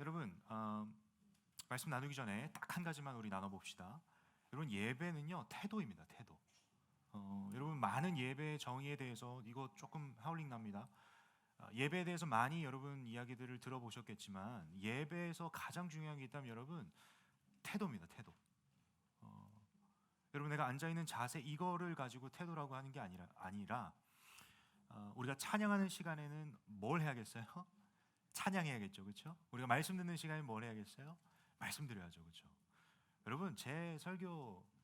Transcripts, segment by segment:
여러분, 말씀 나누기 전에 딱 한 가지만 우리 나눠봅시다. 여러분, 예배는요 태도입니다. 태도. 여러분, 많은 예배 정의에 대해서 이거 조금 하울링 납니다. 예배에 대해서 많이 여러분 이야기들을 들어보셨겠지만 예배에서 가장 중요한 게 있다면 여러분 태도입니다. 태도. 여러분, 내가 앉아있는 자세 이거를 가지고 태도라고 하는 게 아니라 우리가 찬양하는 시간에는 뭘 해야겠어요? 찬양해야겠죠, 그렇죠? 우리가 말씀 듣는 시간에 뭘 해야겠어요? 말씀 드려야죠, 그렇죠? 여러분, 제 설교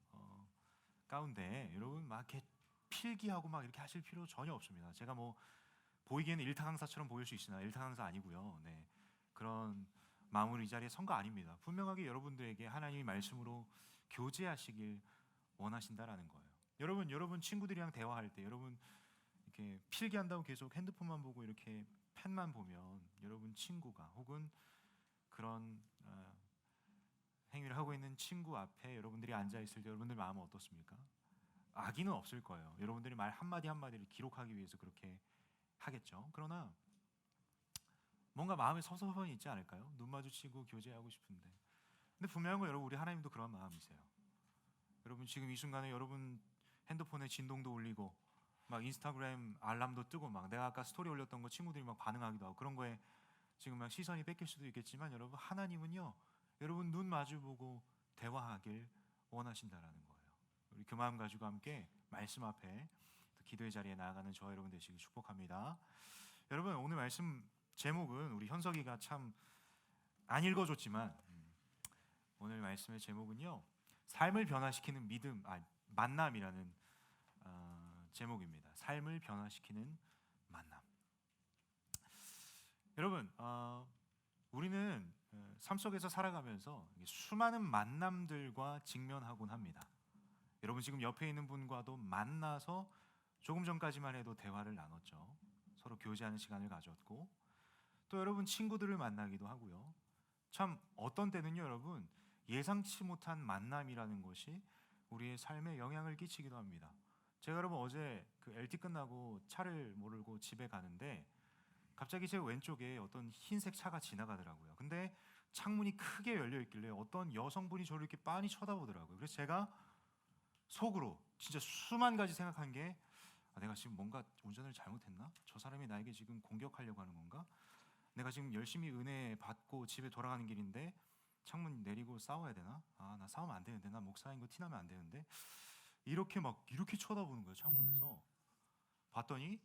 가운데 여러분 막 이렇게 필기하고 막 이렇게 하실 필요 전혀 없습니다. 제가 뭐 보이기에는 일타 강사처럼 보일 수 있으나 일타 강사 아니고요. 네, 그런 마음으로 이 자리에 선 거 아닙니다. 분명하게 여러분들에게 하나님이 말씀으로 교제하시길 원하신다라는 거예요. 여러분 친구들이랑 대화할 때 여러분 이렇게 필기한다고 계속 핸드폰만 보고 이렇게 펜만 보면 여러분 친구가 혹은 그런 행위를 하고 있는 친구 앞에 여러분들이 앉아 있을 때 여러분들 마음은 어떻습니까? 악의는 없을 거예요. 여러분들이 말 한마디 한마디를 기록하기 위해서 그렇게 하겠죠. 그러나 뭔가 마음에 섭섭함이 있지 않을까요? 눈 마주치고 교제하고 싶은데. 근데 분명한 건 여러분, 우리 하나님도 그런 마음이세요. 여러분, 지금 이 순간에 여러분 핸드폰에 진동도 울리고 막 인스타그램 알람도 뜨고 막 내가 아까 스토리 올렸던 거 친구들이 막 반응하기도 하고 그런 거에 지금 막 시선이 뺏길 수도 있겠지만 여러분, 하나님은요 여러분 눈 마주보고 대화하길 원하신다라는 거예요. 우리 그 마음 가지고 함께 말씀 앞에 기도의 자리에 나아가는 저와 여러분 되시길 축복합니다. 여러분, 오늘 말씀 제목은 우리 현석이가 참 안 읽어줬지만 오늘 말씀의 제목은요 삶을 변화시키는 만남이라는 제목입니다. 삶을 변화시키는 만남. 여러분, 우리는 삶 속에서 살아가면서 수많은 만남들과 직면하곤 합니다. 여러분, 지금 옆에 있는 분과도 만나서 조금 전까지만 해도 대화를 나눴죠. 서로 교제하는 시간을 가졌고, 또 여러분 친구들을 만나기도 하고요. 참 어떤 때는요 여러분, 예상치 못한 만남이라는 것이 우리의 삶에 영향을 끼치기도 합니다. 제가 여러분 어제 그 LT 끝나고 차를 몰고 집에 가는데 갑자기 제 왼쪽에 어떤 흰색 차가 지나가더라고요. 근데 창문이 크게 열려 있길래 어떤 여성분이 저를 이렇게 빤히 쳐다보더라고요. 그래서 제가 속으로 진짜 수만 가지 생각한 게 내가 지금 뭔가 운전을 잘못했나? 저 사람이 나에게 지금 공격하려고 하는 건가? 내가 지금 열심히 은혜 받고 집에 돌아가는 길인데 창문 내리고 싸워야 되나? 나 싸우면 안 되는데, 나 목사인 거 티나면 안 되는데, 이렇게 쳐다보는 거예요. 창문에서 봤더니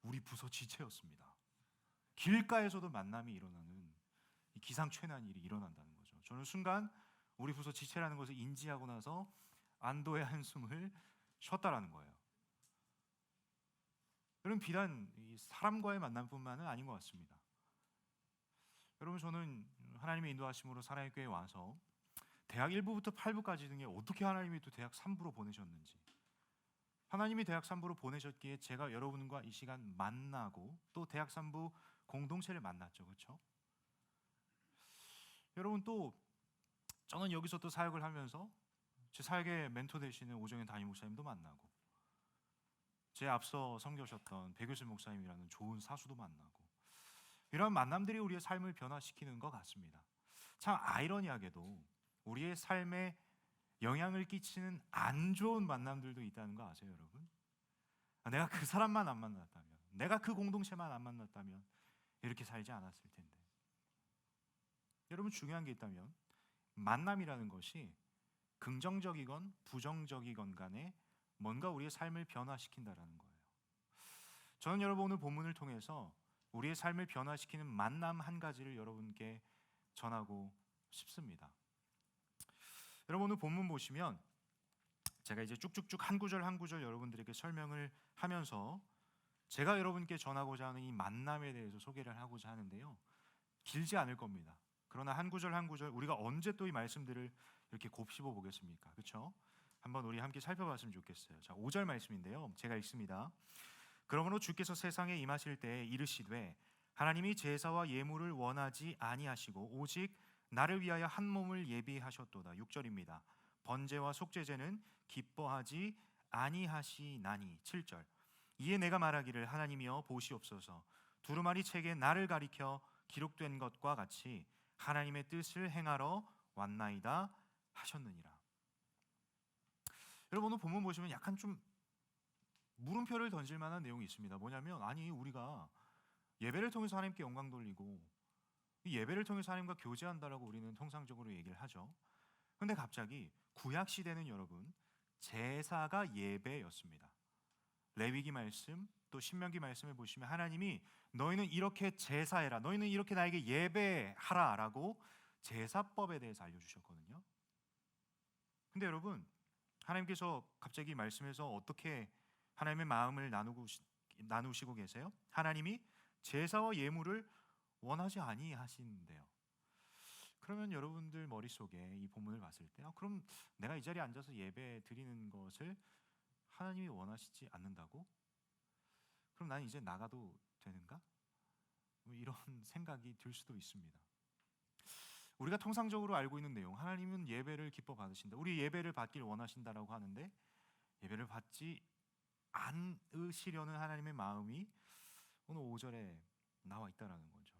우리 부서 지체였습니다. 길가에서도 만남이 일어나는 이 기상천외한 일이 일어난다는 거죠. 저는 순간 우리 부서 지체라는 것을 인지하고 나서 안도의 한숨을 쉬었다라는 거예요. 여러분, 비단 이 사람과의 만남뿐만은 아닌 것 같습니다. 여러분, 저는 하나님의 인도하심으로 사랑의 교회에 와서 대학 1부부터 8부까지 등에 어떻게 하나님이 또 대학 3부로 보내셨는지, 하나님이 대학 3부로 보내셨기에 제가 여러분과 이 시간 만나고 또 대학 3부 공동체를 만났죠. 그렇죠? 여러분, 또 저는 여기서 또 사역을 하면서 제 사역의 멘토 되시는 오정현 담임 목사님도 만나고, 제 앞서 섬겨셨던 백유슬 목사님이라는 좋은 사수도 만나고, 이런 만남들이 우리의 삶을 변화시키는 것 같습니다. 참 아이러니하게도 우리의 삶에 영향을 끼치는 안 좋은 만남들도 있다는 거 아세요, 여러분? 내가 그 사람만 안 만났다면, 내가 그 공동체만 안 만났다면 이렇게 살지 않았을 텐데. 여러분, 중요한 게 있다면 만남이라는 것이 긍정적이건 부정적이건 간에 뭔가 우리의 삶을 변화시킨다라는 거예요. 저는 여러분 오늘 본문을 통해서 우리의 삶을 변화시키는 만남 한 가지를 여러분께 전하고 싶습니다. 여러분, 오늘 본문 보시면 제가 이제 쭉쭉쭉 한 구절 한 구절 여러분들에게 설명을 하면서 제가 여러분께 전하고자 하는 이 만남에 대해서 소개를 하고자 하는데요, 길지 않을 겁니다. 그러나 한 구절 한 구절 우리가 언제 또 이 말씀들을 이렇게 곱씹어 보겠습니까? 그렇죠? 한번 우리 함께 살펴봤으면 좋겠어요. 자, 5절 말씀인데요, 제가 읽습니다. 그러므로 주께서 세상에 임하실 때에 이르시되 하나님이 제사와 예물을 원하지 아니하시고 오직 나를 위하여 한 몸을 예비하셨도다. 6절입니다. 번제와 속죄제는 기뻐하지 아니하시나니. 7절. 이에 내가 말하기를 하나님이여 보시옵소서, 두루마리 책에 나를 가리켜 기록된 것과 같이 하나님의 뜻을 행하러 왔나이다 하셨느니라. 여러분, 오늘 본문 보시면 약간 좀 물음표를 던질 만한 내용이 있습니다. 뭐냐면, 아니 우리가 예배를 통해서 하나님께 영광 돌리고 이 예배를 통해서 하나님과 교제한다라고 우리는 통상적으로 얘기를 하죠. 근데 갑자기 구약 시대는 여러분 제사가 예배였습니다. 레위기 말씀 또 신명기 말씀을 보시면 하나님이 너희는 이렇게 제사해라, 너희는 이렇게 나에게 예배하라라고 제사법에 대해서 알려주셨거든요. 근데 여러분, 하나님께서 갑자기 말씀에서 어떻게 하나님의 마음을 나누시고 계세요? 하나님이 제사와 예물을 원하지 아니하신대요. 그러면 여러분들 머릿속에 이 본문을 봤을 때 그럼 내가 이 자리에 앉아서 예배 드리는 것을 하나님이 원하시지 않는다고? 그럼 난 이제 나가도 되는가? 뭐 이런 생각이 들 수도 있습니다. 우리가 통상적으로 알고 있는 내용, 하나님은 예배를 기뻐 받으신다, 우리 예배를 받길 원하신다라고 하는데 예배를 받지 않으시려는 하나님의 마음이 오늘 5절에 나와 있다라는 거죠.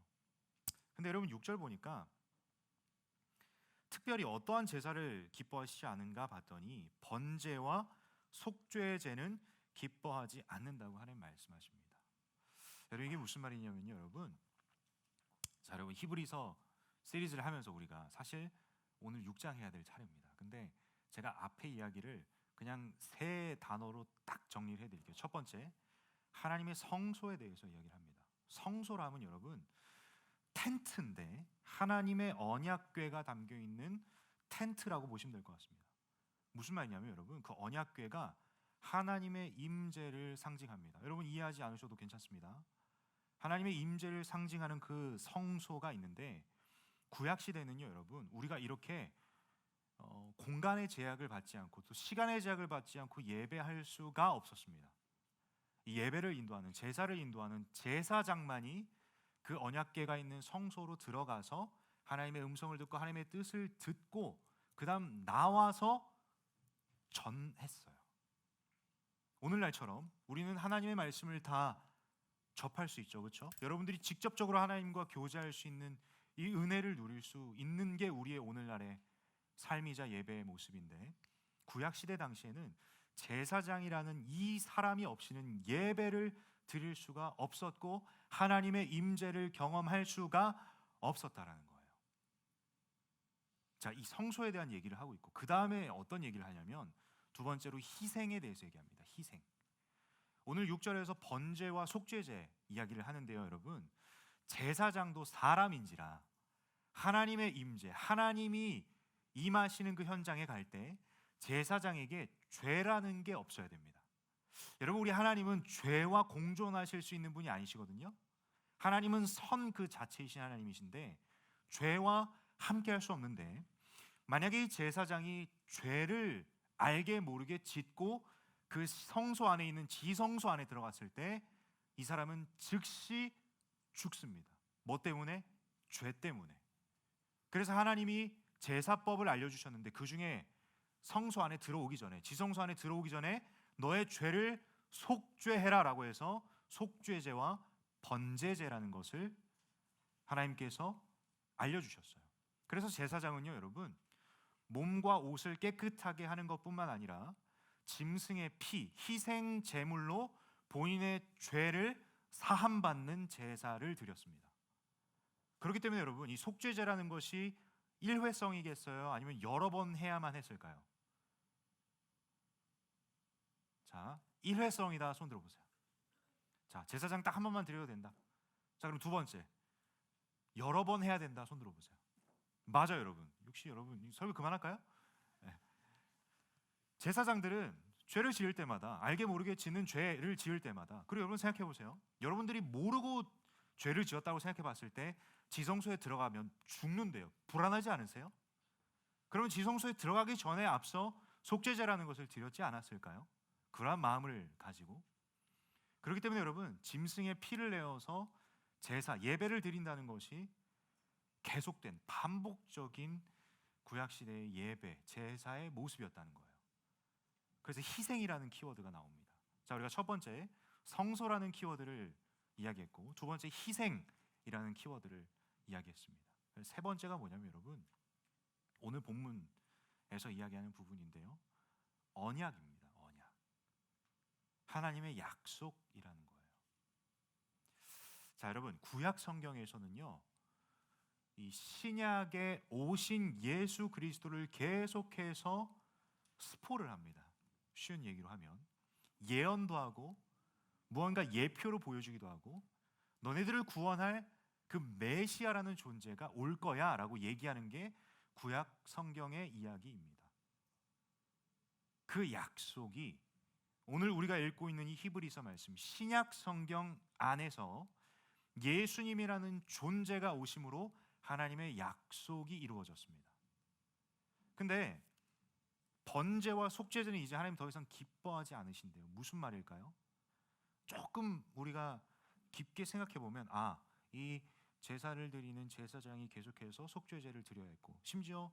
근데 여러분 6절 보니까 특별히 어떠한 제사를 기뻐하시지 않은가 봤더니 번제와 속죄제는 기뻐하지 않는다고 하나님 말씀하십니다. 여러분, 이게 무슨 말이냐면요, 여러분. 자, 여러분, 히브리서 시리즈를 하면서 우리가 사실 오늘 6장 해야 될 차례입니다. 근데 제가 앞에 이야기를 그냥 세 단어로 딱 정리를 해드릴게요. 첫 번째, 하나님의 성소에 대해서 이야기를 합니다. 성소라면 여러분 텐트인데 하나님의 언약궤가 담겨 있는 텐트라고 보시면 될 것 같습니다. 무슨 말이냐면 여러분, 그 언약궤가 하나님의 임재를 상징합니다. 여러분 이해하지 않으셔도 괜찮습니다. 하나님의 임재를 상징하는 그 성소가 있는데 구약 시대는요, 여러분 우리가 이렇게 공간의 제약을 받지 않고 또 시간의 제약을 받지 않고 예배할 수가 없었습니다. 이 예배를 인도하는, 제사를 인도하는 제사장만이 그 언약궤가 있는 성소로 들어가서 하나님의 음성을 듣고 하나님의 뜻을 듣고 그 다음 나와서 전했어요. 오늘날처럼 우리는 하나님의 말씀을 다 접할 수 있죠, 그렇죠? 여러분들이 직접적으로 하나님과 교제할 수 있는 이 은혜를 누릴 수 있는 게 우리의 오늘날의 삶이자 예배의 모습인데 구약 시대 당시에는 제사장이라는 이 사람이 없이는 예배를 드릴 수가 없었고 하나님의 임재를 경험할 수가 없었다라는 거예요. 자, 이 성소에 대한 얘기를 하고 있고 그 다음에 어떤 얘기를 하냐면 두 번째로 희생에 대해서 얘기합니다. 희생. 오늘 6절에서 번제와 속죄제 이야기를 하는데요, 여러분 제사장도 사람인지라 하나님의 임재, 하나님이 임하시는 그 현장에 갈 때 제사장에게 죄라는 게 없어야 됩니다. 여러분, 우리 하나님은 죄와 공존하실 수 있는 분이 아니시거든요. 하나님은 선 그 자체이신 하나님이신데 죄와 함께 할 수 없는데 만약에 이 제사장이 죄를 알게 모르게 짓고 그 성소 안에 있는 지성소 안에 들어갔을 때 이 사람은 즉시 죽습니다. 뭐 때문에? 죄 때문에. 그래서 하나님이 제사법을 알려주셨는데 그 중에 성소 안에 들어오기 전에, 지성소 안에 들어오기 전에 너의 죄를 속죄해라 라고 해서 속죄제와 번제제라는 것을 하나님께서 알려주셨어요. 그래서 제사장은요, 여러분 몸과 옷을 깨끗하게 하는 것뿐만 아니라 짐승의 피, 희생 제물로 본인의 죄를 사함받는 제사를 드렸습니다. 그렇기 때문에 여러분 이 속죄제라는 것이 일회성이겠어요? 아니면 여러 번 해야만 했을까요? 자, 일회성이다. 손 들어보세요. 자, 제사장 딱 한 번만 드려도 된다. 자, 그럼 두 번째, 여러 번 해야 된다. 손 들어보세요. 맞아요, 여러분. 역시 여러분 설교 그만할까요? 네. 제사장들은 죄를 지을 때마다, 알게 모르게 짓는 죄를 지을 때마다, 그리고 여러분 생각해 보세요. 여러분들이 모르고 죄를 지었다고 생각해 봤을 때 지성소에 들어가면 죽는데요. 불안하지 않으세요? 그러면 지성소에 들어가기 전에 앞서 속죄제라는 것을 드렸지 않았을까요? 그러한 마음을 가지고. 그렇기 때문에 여러분 짐승의 피를 내어서 제사, 예배를 드린다는 것이 계속된 반복적인 구약시대의 예배, 제사의 모습이었다는 거예요. 그래서 희생이라는 키워드가 나옵니다. 자, 우리가 첫 번째 성소라는 키워드를 이야기했고 두 번째 희생이라는 키워드를 이야기했습니다. 세 번째가 뭐냐면 여러분, 오늘 본문에서 이야기하는 부분인데요, 언약입니다. 언약. 하나님의 약속이라는 거예요. 자, 여러분, 구약 성경에서는요, 이 신약에 오신 예수 그리스도를 계속해서 스포를 합니다. 쉬운 얘기로 하면 예언도 하고 무언가 예표로 보여주기도 하고, 너네들을 구원할 그 메시아라는 존재가 올 거야 라고 얘기하는 게 구약 성경의 이야기입니다. 그 약속이 오늘 우리가 읽고 있는 이 히브리서 말씀, 신약 성경 안에서 예수님이라는 존재가 오심으로 하나님의 약속이 이루어졌습니다. 근데 번제와 속죄제는 이제 하나님 더 이상 기뻐하지 않으신대요. 무슨 말일까요? 조금 우리가 깊게 생각해 보면, 이 제사를 드리는 제사장이 계속해서 속죄제를 드려야 했고, 심지어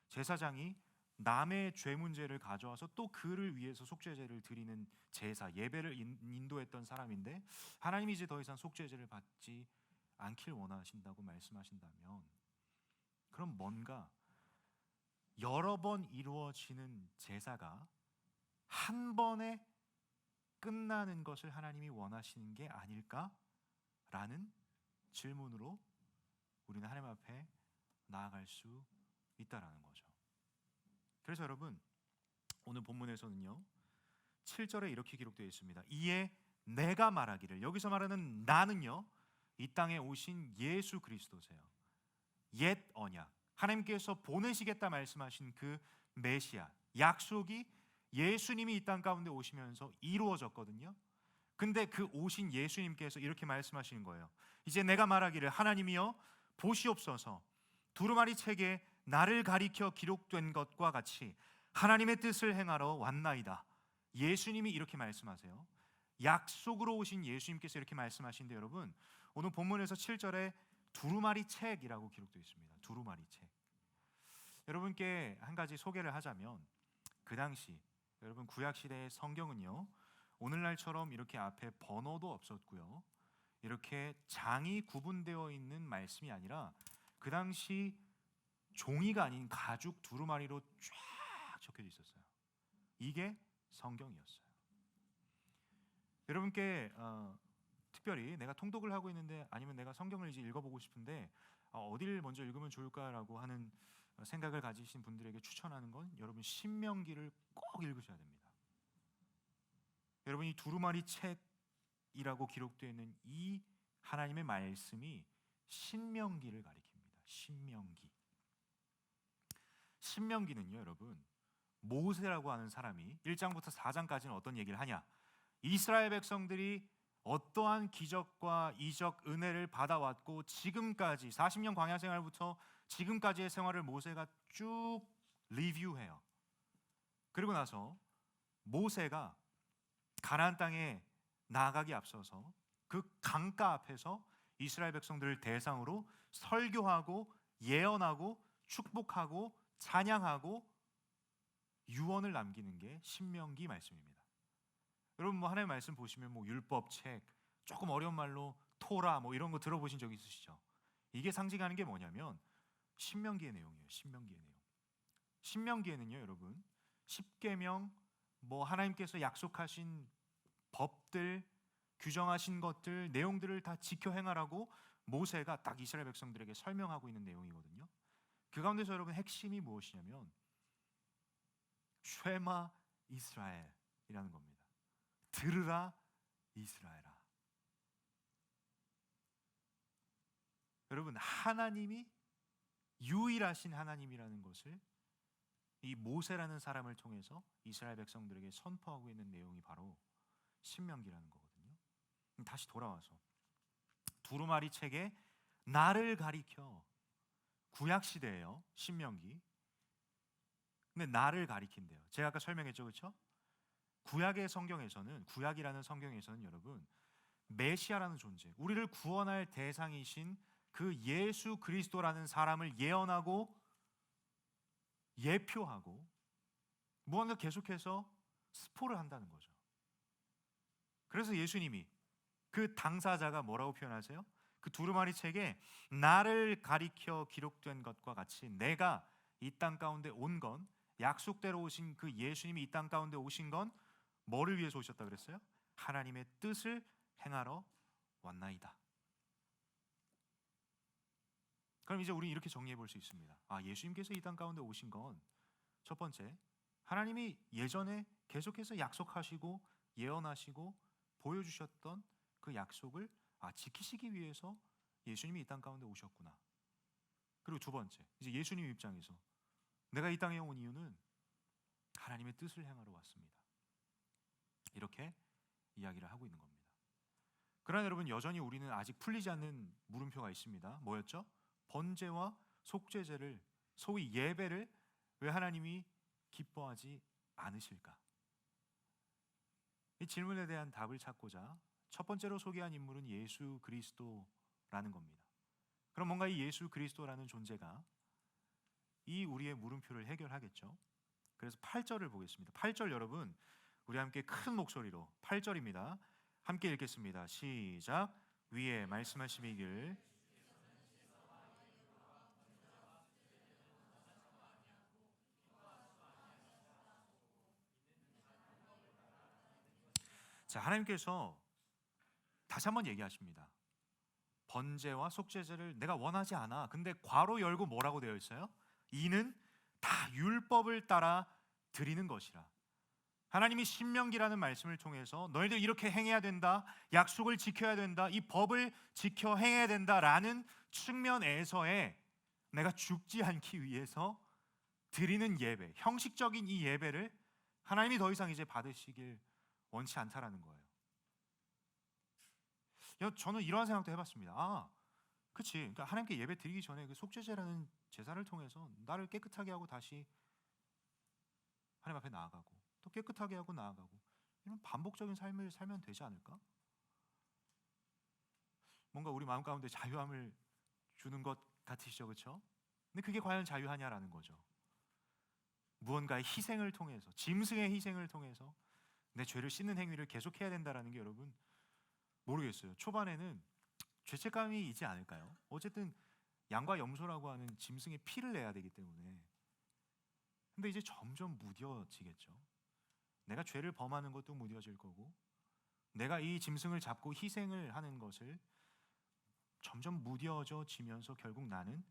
제사장이 남의 죄 문제를 가져와서 또 그를 위해서 속죄제를 드리는 제사, 예배를 인도했던 사람인데, 하나님이 이제 더 이상 속죄제를 받지 않길 원하신다고 말씀하신다면, 그럼 뭔가 여러 번 이루어지는 제사가 한 번에 끝나는 것을 하나님이 원하시는 게 아닐까라는 질문으로 우리는 하나님 앞에 나아갈 수 있다라는 거죠. 그래서 여러분, 오늘 본문에서는요 7절에 이렇게 기록되어 있습니다. 이에 내가 말하기를, 여기서 말하는 나는요 이 땅에 오신 예수 그리스도세요. 옛 언약, 하나님께서 보내시겠다 말씀하신 그 메시아, 약속이 예수님이 이 땅 가운데 오시면서 이루어졌거든요. 근데 그 오신 예수님께서 이렇게 말씀하시는 거예요. 이제 내가 말하기를, 하나님이여 보시옵소서, 두루마리 책에 나를 가리켜 기록된 것과 같이 하나님의 뜻을 행하러 왔나이다. 예수님이 이렇게 말씀하세요. 약속으로 오신 예수님께서 이렇게 말씀하신데, 여러분 오늘 본문에서 7절에 두루마리 책이라고 기록되어 있습니다. 두루마리 책. 여러분께 한 가지 소개를 하자면, 그 당시 여러분 구약 시대의 성경은요 오늘날처럼 이렇게 앞에 번호도 없었고요, 이렇게 장이 구분되어 있는 말씀이 아니라 그 당시 종이가 아닌 가죽 두루마리로 쫙 적혀져 있었어요. 이게 성경이었어요. 여러분께 특별히 내가 통독을 하고 있는데, 아니면 내가 성경을 이제 읽어보고 싶은데 어디를 먼저 읽으면 좋을까라고 하는 생각을 가지신 분들에게 추천하는 건, 여러분 신명기를 꼭 읽으셔야 됩니다. 여러분 이 두루마리 책이라고 기록되어 있는 이 하나님의 말씀이 신명기를 가리킵니다. 신명기는요 여러분, 모세라고 하는 사람이 1장부터 4장까지는 어떤 얘기를 하냐, 이스라엘 백성들이 어떠한 기적과 이적 은혜를 받아왔고, 지금까지 40년 광야 생활부터 지금까지의 생활을 모세가 쭉 리뷰해요. 그리고 나서 모세가 가나안 땅에 나아가기 앞서서 그 강가 앞에서 이스라엘 백성들을 대상으로 설교하고 예언하고 축복하고 찬양하고 유언을 남기는 게 신명기 말씀입니다. 여러분 하나님의 말씀 보시면 율법책, 조금 어려운 말로 토라 이런 거 들어보신 적 있으시죠? 이게 상징하는 게 뭐냐면 신명기의 내용이에요. 신명기에는요 여러분, 십계명, 하나님께서 약속하신 법들, 규정하신 것들, 내용들을 다 지켜 행하라고 모세가 딱 이스라엘 백성들에게 설명하고 있는 내용이거든요. 그 가운데서 여러분 핵심이 무엇이냐면 쉐마 이스라엘이라는 겁니다. 들으라 이스라엘아. 여러분 하나님이 유일하신 하나님이라는 것을 이 모세라는 사람을 통해서 이스라엘 백성들에게 선포하고 있는 내용이 바로 신명기라는 거거든요. 다시 돌아와서 두루마리 책에 나를 가리켜, 구약 시대예요 신명기. 근데 나를 가리킨대요. 제가 아까 설명했죠, 그렇죠? 구약의 성경에서는, 구약이라는 성경에서는 여러분 메시아라는 존재, 우리를 구원할 대상이신 그 예수 그리스도라는 사람을 예언하고 예표하고 무언가 계속해서 스포를 한다는 거죠. 그래서 예수님이 그 당사자가 뭐라고 표현하세요? 그 두루마리 책에 나를 가리켜 기록된 것과 같이 내가 이 땅 가운데 온 건, 약속대로 오신 그 예수님이 이 땅 가운데 오신 건 뭐를 위해서 오셨다 그랬어요? 하나님의 뜻을 행하러 왔나이다. 그럼 이제 우리 이렇게 정리해 볼 수 있습니다. 예수님께서 이 땅 가운데 오신 건 첫 번째, 하나님이 예전에 계속해서 약속하시고 예언하시고 보여주셨던 그 약속을 지키시기 위해서 예수님이 이 땅 가운데 오셨구나. 그리고 두 번째, 이제 예수님 입장에서 내가 이 땅에 온 이유는 하나님의 뜻을 행하러 왔습니다. 이렇게 이야기를 하고 있는 겁니다. 그러나 여러분, 여전히 우리는 아직 풀리지 않는 물음표가 있습니다. 뭐였죠? 번제와 속죄제를, 소위 예배를 왜 하나님이 기뻐하지 않으실까? 이 질문에 대한 답을 찾고자 첫 번째로 소개한 인물은 예수 그리스도라는 겁니다. 그럼 뭔가 이 예수 그리스도라는 존재가 이 우리의 물음표를 해결하겠죠. 그래서 8절을 보겠습니다. 8절 여러분, 우리 함께 큰 목소리로 8절입니다. 함께 읽겠습니다. 시작. 위에 말씀하시길 자, 하나님께서 다시 한번 얘기하십니다. 번제와 속죄제를 내가 원하지 않아. 근데 괄호 열고 뭐라고 되어 있어요? 이는 다 율법을 따라 드리는 것이라. 하나님이 신명기라는 말씀을 통해서 너희들 이렇게 행해야 된다, 약속을 지켜야 된다, 이 법을 지켜 행해야 된다라는 측면에서의 내가 죽지 않기 위해서 드리는 예배, 형식적인 이 예배를 하나님이 더 이상 이제 받으시길 원치 않다라는 거예요. 저는 이러한 생각도 해봤습니다. 그치. 그러니까 하나님께 예배 드리기 전에 그 속죄제라는 제사를 통해서 나를 깨끗하게 하고 다시 하나님 앞에 나아가고 또 깨끗하게 하고 나아가고 이런 반복적인 삶을 살면 되지 않을까? 뭔가 우리 마음 가운데 자유함을 주는 것 같으시죠, 그렇죠? 근데 그게 과연 자유하냐라는 거죠. 무언가의 희생을 통해서, 짐승의 희생을 통해서 내 죄를 씻는 행위를 계속해야 된다라는 게 여러분 모르겠어요. 초반에는 죄책감이 있지 않을까요? 어쨌든 양과 염소라고 하는 짐승의 피를 내야 되기 때문에. 근데 이제 점점 무뎌지겠죠. 내가 죄를 범하는 것도 무뎌질 거고, 내가 이 짐승을 잡고 희생을 하는 것을 점점 무뎌져지면서 결국 나는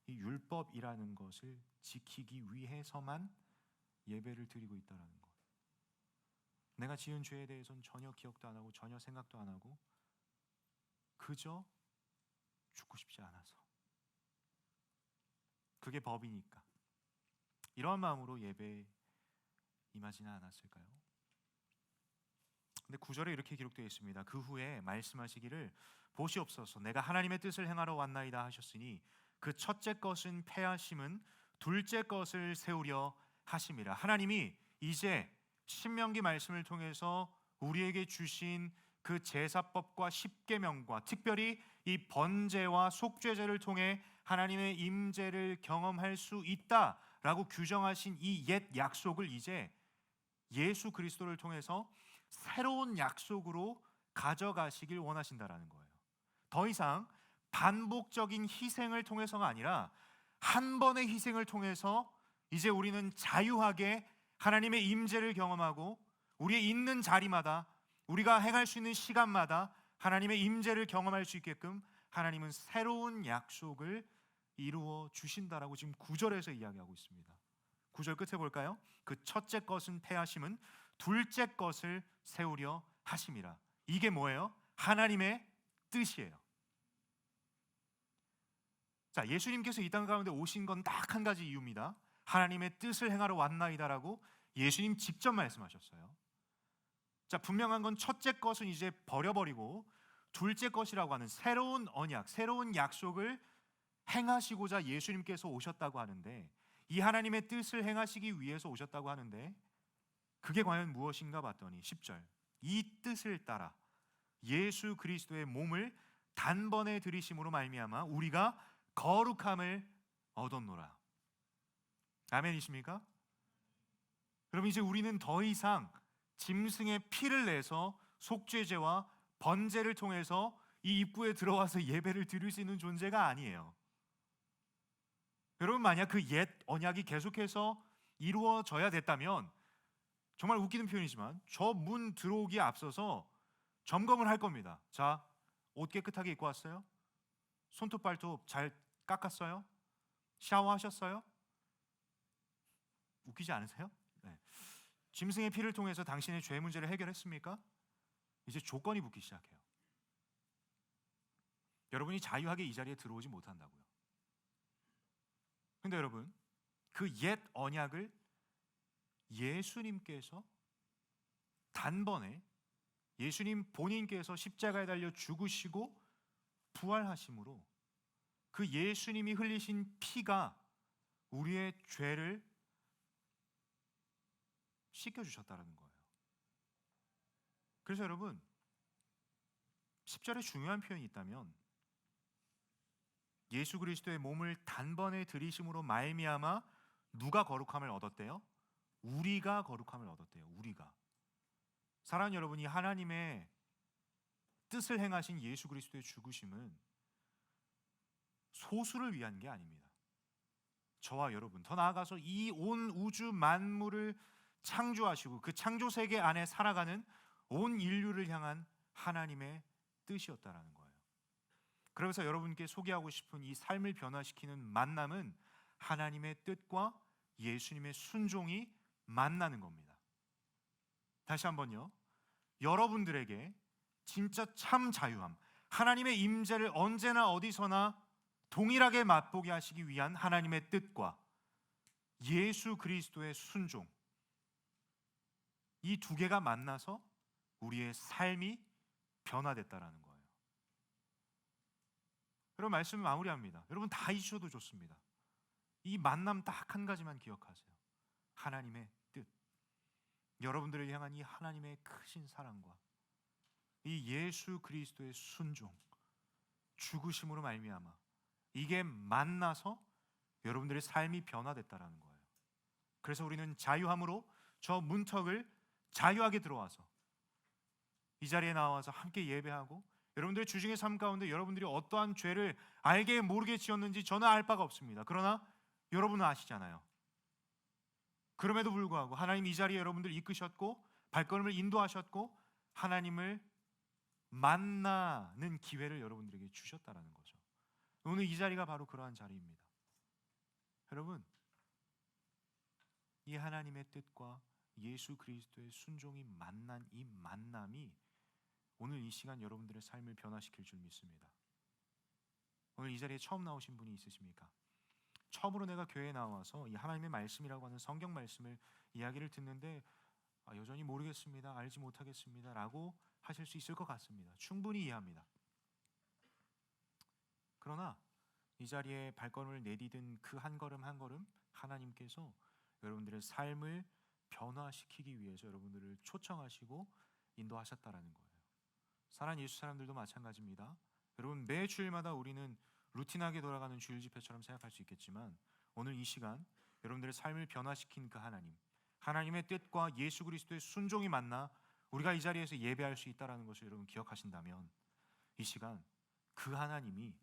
이 율법이라는 것을 지키기 위해서만 예배를 드리고 있다라는 것. 내가 지은 죄에 대해서는 전혀 기억도 안 하고 전혀 생각도 안 하고 그저 죽고 싶지 않아서. 그게 법이니까. 이러한 마음으로 예배에 임하지는 않았을까요? 근데 9절에 이렇게 기록되어 있습니다. 그 후에 말씀하시기를 보시옵소서 내가 하나님의 뜻을 행하러 왔나이다 하셨으니 그 첫째 것은 패하심은 둘째 것을 세우려 하심이라. 하나님이 이제 신명기 말씀을 통해서 우리에게 주신 그 제사법과 십계명과 특별히 이 번제와 속죄제를 통해 하나님의 임재를 경험할 수 있다라고 규정하신 이 옛 약속을 이제 예수 그리스도를 통해서 새로운 약속으로 가져가시길 원하신다라는 거예요. 더 이상 반복적인 희생을 통해서가 아니라 한 번의 희생을 통해서 이제 우리는 자유하게 하나님의 임재를 경험하고 우리의 있는 자리마다 우리가 행할 수 있는 시간마다 하나님의 임재를 경험할 수 있게끔 하나님은 새로운 약속을 이루어 주신다라고 지금 9절에서 이야기하고 있습니다. 9절 끝에 볼까요? 그 첫째 것은 패하심은 둘째 것을 세우려 하심이라. 이게 뭐예요? 하나님의 뜻이에요. 자, 예수님께서 이 땅 가운데 오신 건 딱 한 가지 이유입니다. 하나님의 뜻을 행하러 왔나이다라고 예수님 직접 말씀하셨어요. 자, 분명한 건 첫째 것은 이제 버려버리고 둘째 것이라고 하는 새로운 언약, 새로운 약속을 행하시고자 예수님께서 오셨다고 하는데, 이 하나님의 뜻을 행하시기 위해서 오셨다고 하는데 그게 과연 무엇인가 봤더니 10절 이 뜻을 따라 예수 그리스도의 몸을 단번에 들이심으로 말미암아 우리가 거룩함을 얻었노라. 아멘이십니까? 그럼 이제 우리는 더 이상 짐승의 피를 내서 속죄제와 번제를 통해서 이 입구에 들어와서 예배를 드릴 수 있는 존재가 아니에요. 여러분, 만약 그 옛 언약이 계속해서 이루어져야 됐다면, 정말 웃기는 표현이지만 저 문 들어오기에 앞서서 점검을 할 겁니다. 자, 옷 깨끗하게 입고 왔어요? 손톱 발톱 잘 깎았어요? 샤워하셨어요? 웃기지 않으세요? 네. 짐승의 피를 통해서 당신의 죄 문제를 해결했습니까? 이제 조건이 붙기 시작해요. 여러분이 자유하게 이 자리에 들어오지 못한다고요. 근데 여러분, 그 옛 언약을 예수님께서 단번에, 예수님 본인께서 십자가에 달려 죽으시고 부활하심으로 그 예수님이 흘리신 피가 우리의 죄를 씻겨주셨다는 거예요. 그래서 여러분, 10절에 중요한 표현이 있다면, 예수 그리스도의 몸을 단번에 들이심으로 말미암아 누가 거룩함을 얻었대요? 우리가 거룩함을 얻었대요. 우리가. 사랑하는 여러분이 하나님의 뜻을 행하신 예수 그리스도의 죽으심은 소수를 위한 게 아닙니다. 저와 여러분, 더 나아가서 이 온 우주 만물을 창조하시고 그 창조 세계 안에 살아가는 온 인류를 향한 하나님의 뜻이었다라는 거예요. 그러면서 여러분께 소개하고 싶은 이 삶을 변화시키는 만남은 하나님의 뜻과 예수님의 순종이 만나는 겁니다. 다시 한번요. 여러분들에게 진짜 참 자유함, 하나님의 임재를 언제나 어디서나 동일하게 맛보게 하시기 위한 하나님의 뜻과 예수 그리스도의 순종, 이 두 개가 만나서 우리의 삶이 변화됐다라는 거예요. 여러분, 말씀을 마무리합니다. 여러분 다 잊으셔도 좋습니다. 이 만남 딱 한 가지만 기억하세요. 하나님의 뜻, 여러분들을 향한 이 하나님의 크신 사랑과 이 예수 그리스도의 순종, 죽으심으로 말미암아 이게 만나서 여러분들의 삶이 변화됐다라는 거예요. 그래서 우리는 자유함으로 저 문턱을 자유하게 들어와서 이 자리에 나와서 함께 예배하고, 여러분들의 주중의 삶 가운데 여러분들이 어떠한 죄를 알게 모르게 지었는지 저는 알 바가 없습니다. 그러나 여러분은 아시잖아요. 그럼에도 불구하고 하나님 이 자리에 여러분들 이끄셨고 발걸음을 인도하셨고 하나님을 만나는 기회를 여러분들에게 주셨다라는 거죠. 오늘 이 자리가 바로 그러한 자리입니다. 여러분, 이 하나님의 뜻과 예수 그리스도의 순종이 만난 이 만남이 오늘 이 시간 여러분들의 삶을 변화시킬 줄 믿습니다. 오늘 이 자리에 처음 나오신 분이 있으십니까? 처음으로 내가 교회에 나와서 이 하나님의 말씀이라고 하는 성경 말씀을 이야기를 듣는데 여전히 모르겠습니다, 알지 못하겠습니다 라고 하실 수 있을 것 같습니다. 충분히 이해합니다. 그러나 이 자리에 발걸음을 내디딘 그 한 걸음 한 걸음 하나님께서 여러분들의 삶을 변화시키기 위해서 여러분들을 초청하시고 인도하셨다라는 거예요. 사랑하는 예수 사람들도 마찬가지입니다. 여러분, 매 주일마다 우리는 루틴하게 돌아가는 주일 집회처럼 생각할 수 있겠지만 오늘 이 시간 여러분들의 삶을 변화시킨 그 하나님, 하나님의 뜻과 예수 그리스도의 순종이 만나 우리가 이 자리에서 예배할 수 있다는 것을 여러분 기억하신다면 이 시간 그 하나님이,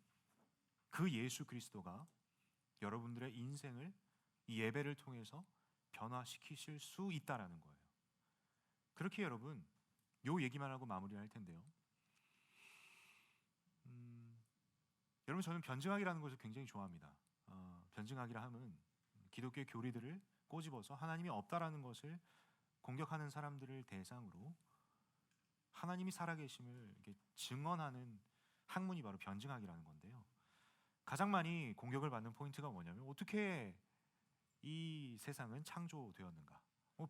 그 예수 그리스도가 여러분들의 인생을 이 예배를 통해서 변화시키실 수 있다라는 거예요. 그렇게 여러분, 요 얘기만 하고 마무리할 텐데요. 여러분, 저는 변증학이라는 것을 굉장히 좋아합니다. 변증학이라 하면 기독교의 교리들을 꼬집어서 하나님이 없다라는 것을 공격하는 사람들을 대상으로 하나님이 살아계심을 이렇게 증언하는 학문이 바로 변증학이라는 건데요. 가장 많이 공격을 받는 포인트가 뭐냐면 어떻게 이 세상은 창조되었는가?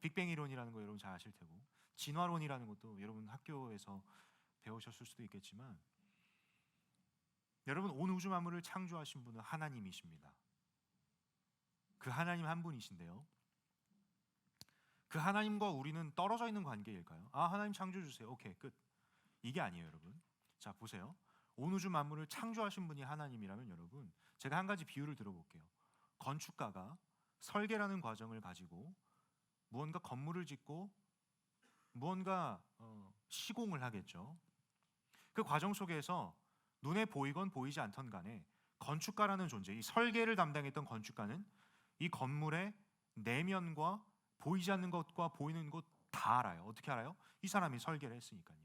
빅뱅 이론이라는 거 여러분 잘 아실 테고, 진화론이라는 것도 여러분 학교에서 배우셨을 수도 있겠지만, 여러분 온 우주 만물을 창조하신 분은 하나님이십니다. 그 하나님 한 분이신데요. 그 하나님과 우리는 떨어져 있는 관계일까요? 하나님 창조해 주세요. 오케이, 끝. 이게 아니에요, 여러분. 자, 보세요. 온 우주 만물을 창조하신 분이 하나님이라면 여러분, 제가 한 가지 비유를 들어볼게요. 건축가가 설계라는 과정을 가지고 무언가 건물을 짓고 무언가 시공을 하겠죠. 그 과정 속에서 눈에 보이건 보이지 않던 간에 건축가라는 존재, 이 설계를 담당했던 건축가는 이 건물의 내면과 보이지 않는 것과 보이는 것 다 알아요. 어떻게 알아요? 이 사람이 설계를 했으니까요.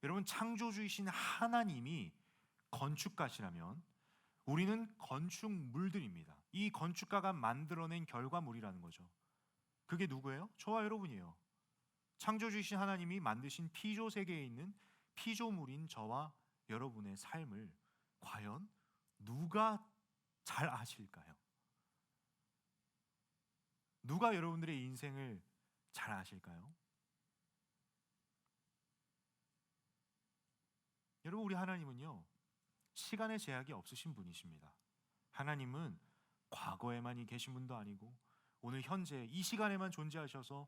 여러분, 창조주이신 하나님이 건축가시라면 우리는 건축물들입니다. 이 건축가가 만들어낸 결과물이라는 거죠. 그게 누구예요? 저와 여러분이에요. 창조주이신 하나님이 만드신 피조 세계에 있는 피조물인 저와 여러분의 삶을 과연 누가 잘 아실까요? 누가 여러분들의 인생을 잘 아실까요? 여러분, 우리 하나님은요, 시간의 제약이 없으신 분이십니다. 하나님은 과거에만 계신 분도 아니고 오늘 현재 이 시간에만 존재하셔서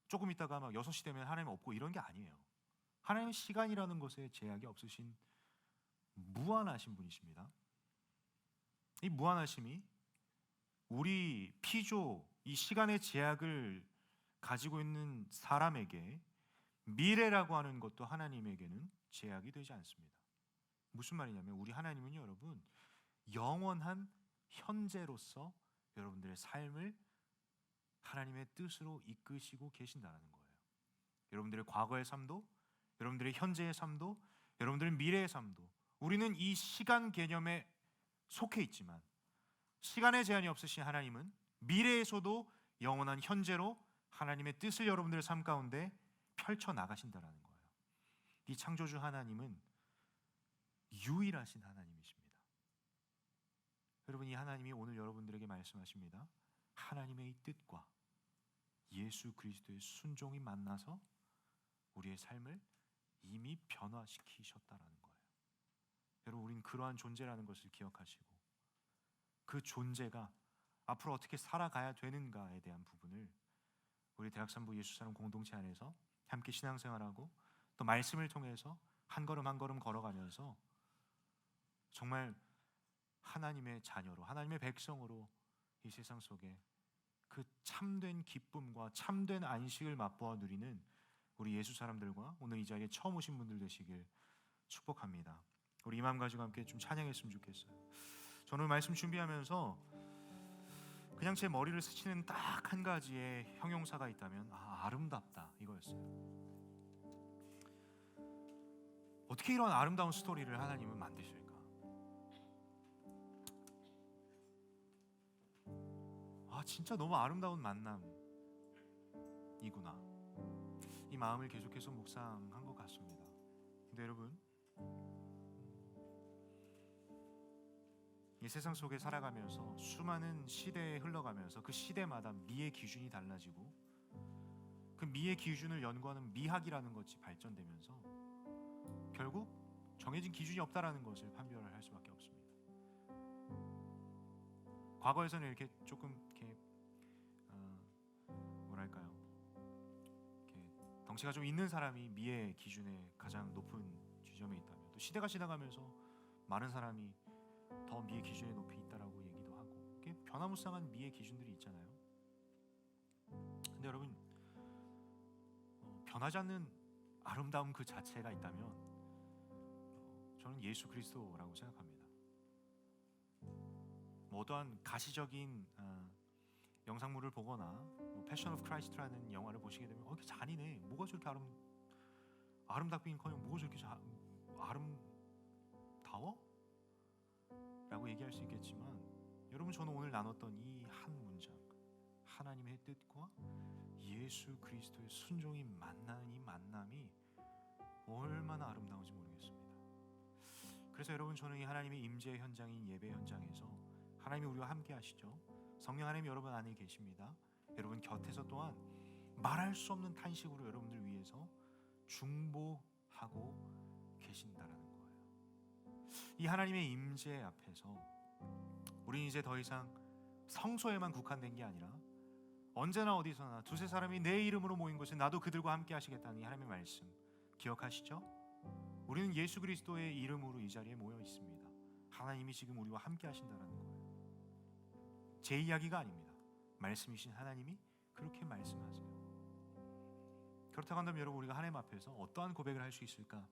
조금 있다가 막 6시 되면 하나님 없고 이런 게 아니에요. 하나님은 시간이라는 것에 제약이 없으신 무한하신 분이십니다. 이 무한하심이 우리 피조, 이 시간의 제약을 가지고 있는 사람에게 미래라고 하는 것도 하나님에게는 제약이 되지 않습니다. 무슨 말이냐면 우리 하나님은 여러분 영원한 현재로서 여러분들의 삶을 하나님의 뜻으로 이끄시고 계신다는 거예요. 여러분들의 과거의 삶도, 여러분들의 현재의 삶도, 여러분들의 미래의 삶도 우리는 이 시간 개념에 속해 있지만 시간의 제한이 없으신 하나님은 미래에서도 영원한 현재로 하나님의 뜻을 여러분들의 삶 가운데 펼쳐나가신다는 거예요. 이 창조주 하나님은 유일하신 하나님이십니다. 여러분, 이 하나님이 오늘 여러분들에게 말씀하십니다. 하나님의 이 뜻과 예수 그리스도의 순종이 만나서 우리의 삶을 이미 변화시키셨다라는 거예요. 여러분, 우린 그러한 존재라는 것을 기억하시고 그 존재가 앞으로 어떻게 살아가야 되는가에 대한 부분을 우리 대학산부 예수사람 공동체 안에서 함께 신앙생활하고 또 말씀을 통해서 한 걸음 한 걸음 걸어가면서 정말 하나님의 자녀로, 하나님의 백성으로 이 세상 속에 그 참된 기쁨과 참된 안식을 맛보아 누리는 우리 예수 사람들과 오늘 이 자리에 처음 오신 분들 되시길 축복합니다. 우리 이 마음 가지고 함께 좀 찬양했으면 좋겠어요. 저는 말씀 준비하면서 그냥 제 머리를 스치는 딱 한 가지의 형용사가 있다면 아름답다 이거였어요. 어떻게 이런 아름다운 스토리를 하나님은 만드실까? 진짜 너무 아름다운 만남이구나. 이 마음을 계속해서 묵상한 것 같습니다. 근데 여러분, 이 세상 속에 살아가면서 수많은 시대에 흘러가면서 그 시대마다 미의 기준이 달라지고 그 미의 기준을 연구하는 미학이라는 것이 발전되면서 결국 정해진 기준이 없다라는 것을 판별을 할 수밖에 없습니다. 과거에서는 이렇게 조금 이렇게 뭐랄까요, 이렇게 덩치가 좀 있는 사람이 미의 기준에 가장 높은 지점에 있다면 또 시대가 지나가면서 많은 사람이 더 미의 기준에 높이 있다라고 얘기도 하고 이렇게 변화무쌍한 미의 기준들이 있잖아요. 근데 여러분, 변하지 않는 아름다움 그 자체가 있다면 저는 예수 그리스도라고 생각합니다. 어떠한 가시적인 영상물을 보거나 패션 오브 크라이스트라는 영화를 보시게 되면 이게 잔인해. 뭐가 저렇게 아름답긴커녕 뭐가 저렇게 아름다워? 라고 얘기할 수 있겠지만 여러분, 저는 오늘 나눴던 이 한 문장, 하나님의 뜻과 예수 그리스도의 순종이 만나는 이 만남이 얼마나 아름다운지 모르겠습니다. 그래서 여러분, 저는 이 하나님의 임재 현장인 예배 현장에서 하나님이 우리와 함께 하시죠. 성령 하나님 여러분 안에 계십니다. 여러분 곁에서 또한 말할 수 없는 탄식으로 여러분들 위해서 중보하고 계신다라는 거예요. 이 하나님의 임재 앞에서 우리는 이제 더 이상 성소에만 국한된 게 아니라 언제나 어디서나 두세 사람이 내 이름으로 모인 곳에 나도 그들과 함께 하시겠다는 이 하나님의 말씀 기억하시죠? 우리는 예수 그리스도의 이름으로 이 자리에 모여 있습니다. 하나님이 지금 우리와 함께 하신다는 거예요. 제 이야기가 아닙니다. 말씀이신 하나님이 그렇게 말씀하세요. 그렇다고 한다면 여러분, 우리가 하나님 앞에서 어떠한 고백을 할 수 있을까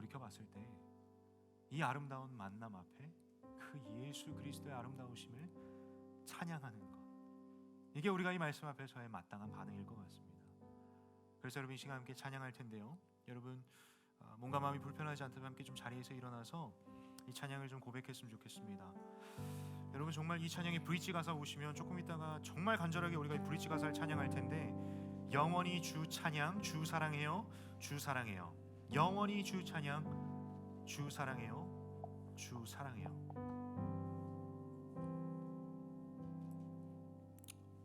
돌이켜봤을 때 이 아름다운 만남 앞에 그 예수 그리스도의 아름다우심을 찬양하는 것, 이게 우리가 이 말씀 앞에서의 마땅한 반응일 것 같습니다. 그래서 여러분 이 시간 함께 찬양할 텐데요, 여러분 몸과 마음이 불편하지 않다면 함께 좀 자리에서 일어나서 이 찬양을 좀 고백했으면 좋겠습니다. 여러분 정말 이 찬양이 브릿지 가사 오시면 조금 있다가 정말 간절하게 우리가 이 브릿지 가사를 찬양할 텐데, 영원히 주 찬양, 주 사랑해요, 주 사랑해요. 영원히 주 찬양, 주 사랑해요, 주 사랑해요.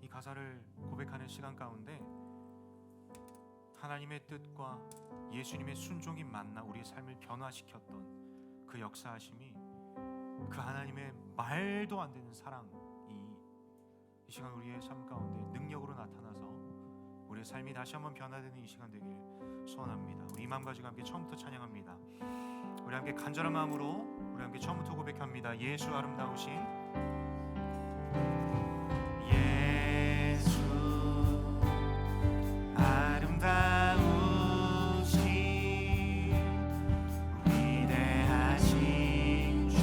이 가사를 고백하는 시간 가운데 하나님의 뜻과 예수님의 순종이 만나 우리의 삶을 변화시켰던 그 역사하심이, 그 하나님의 말도 안 되는 사랑이 이 시간 우리의 삶 가운데 능력으로 나타나서 우리의 삶이 다시 한번 변화되는 이 시간 되길 소원합니다. 우리 이 마음 가지고 함께 처음부터 찬양합니다. 우리 함께 간절한 마음으로 우리 함께 처음부터 고백합니다. 예수 아름다우신, 예수 아름다우신 위대하신 주,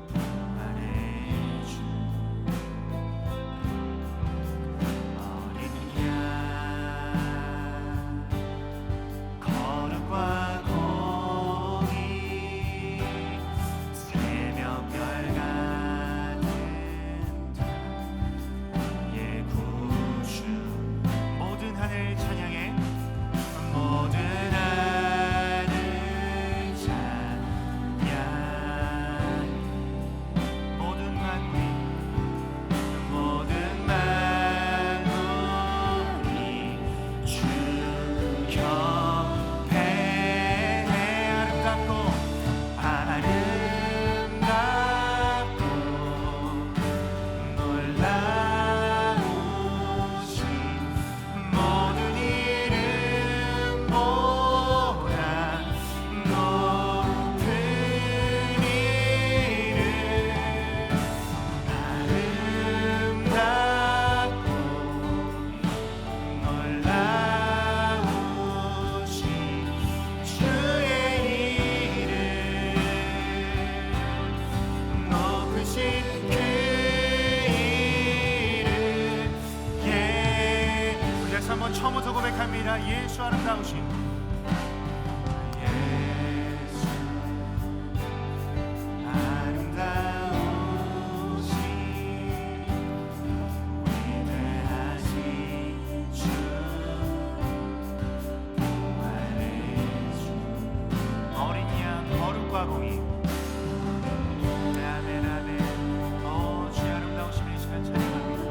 부활의 주, 어린 양 거룩과 처음부터 고백합니다. 예수 아름다우신, 예수 아름다우신 위대하신 주, 부활의 주, 어린 양 거룩과 공의, 아멘 아멘. 주의 아름다우심을 이 시간 찬양합니다.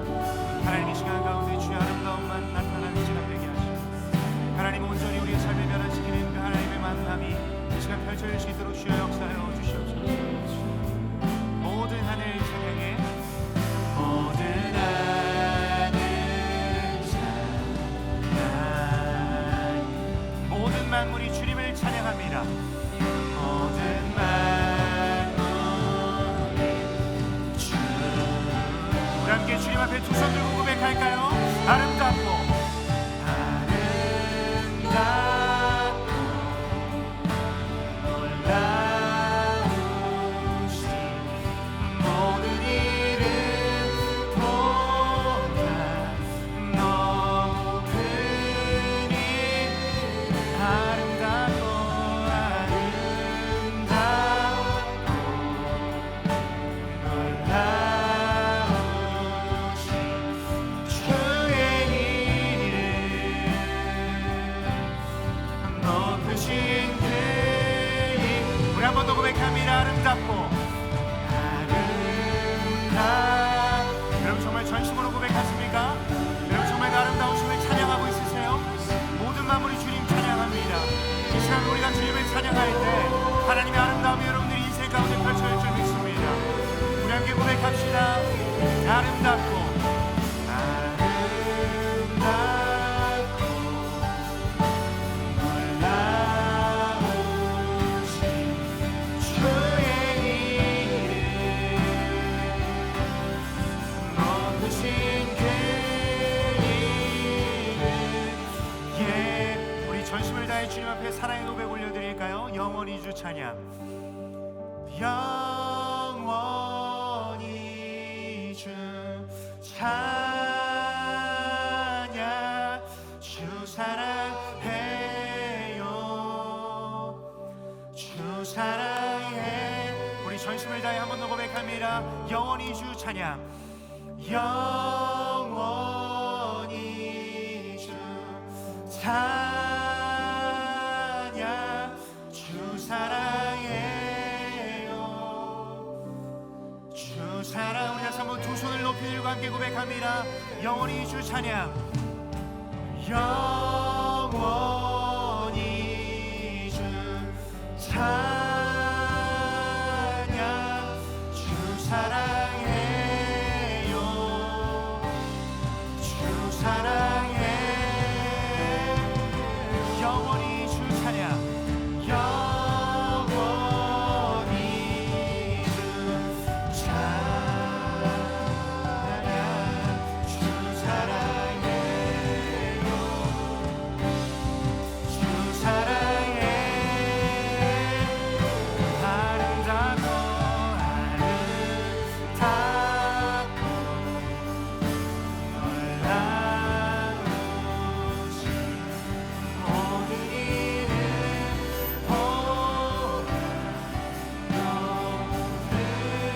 하나님 이 시간 가운데 주의 아름다움만 나타나는 시간 되게 하시고, 하나님 온전히 우리의 삶을 변화시키는 그 하나님의 만남이 이 시간 펼쳐질 수 있도록 주여 역사하여 주시옵소서. 모든 하늘 찬양에, 모든 하늘 찬양, 모든 만물이 주님을 찬양합니다. 모든 만물이 주, 우리 함께 주님 앞에 두 손 들고 고백할까요? 아름답고 놀라우신 모든 이름 보다 높은 이 아름답고 놀라우신 주의 이름 높으신 그 이름, 우리 한 번 더 고백합니다. 아름답고 여러분 정말 전심으로 고백하십니까? 여러분 정말 그 아름다우심을 찬양하고 있으세요? 모든 만물이 주님 찬양합니다. 이 시간 우리가 주님을 찬양할 때 하나님의 아름다움이 여러분들 인생 가운데 펼쳐질 줄 믿습니다. 우리 함께 고백합시다. 아름답고 주님 앞에 사랑의 고백으로 찬양. 영원히 주 찬양. 주 사랑해요. 주 사랑해. 우리 전심을 다해 한 번 더 고백합니다. 영원히 주 찬양. 영원히 주 찬양. 주 사랑해요. 주 사랑. 우리 다시 한번 두 손을 높이 들고 함께 고백합니다. 영원히 주 찬양. 영원히 주 찬양. 주 사랑해요. 주 사랑해. 영원히 주 찬양. 영원히 주 찬양. 주 사랑해요. 주 사랑해. 아름답고 아름답고 놀라우신 모든 이름 보라.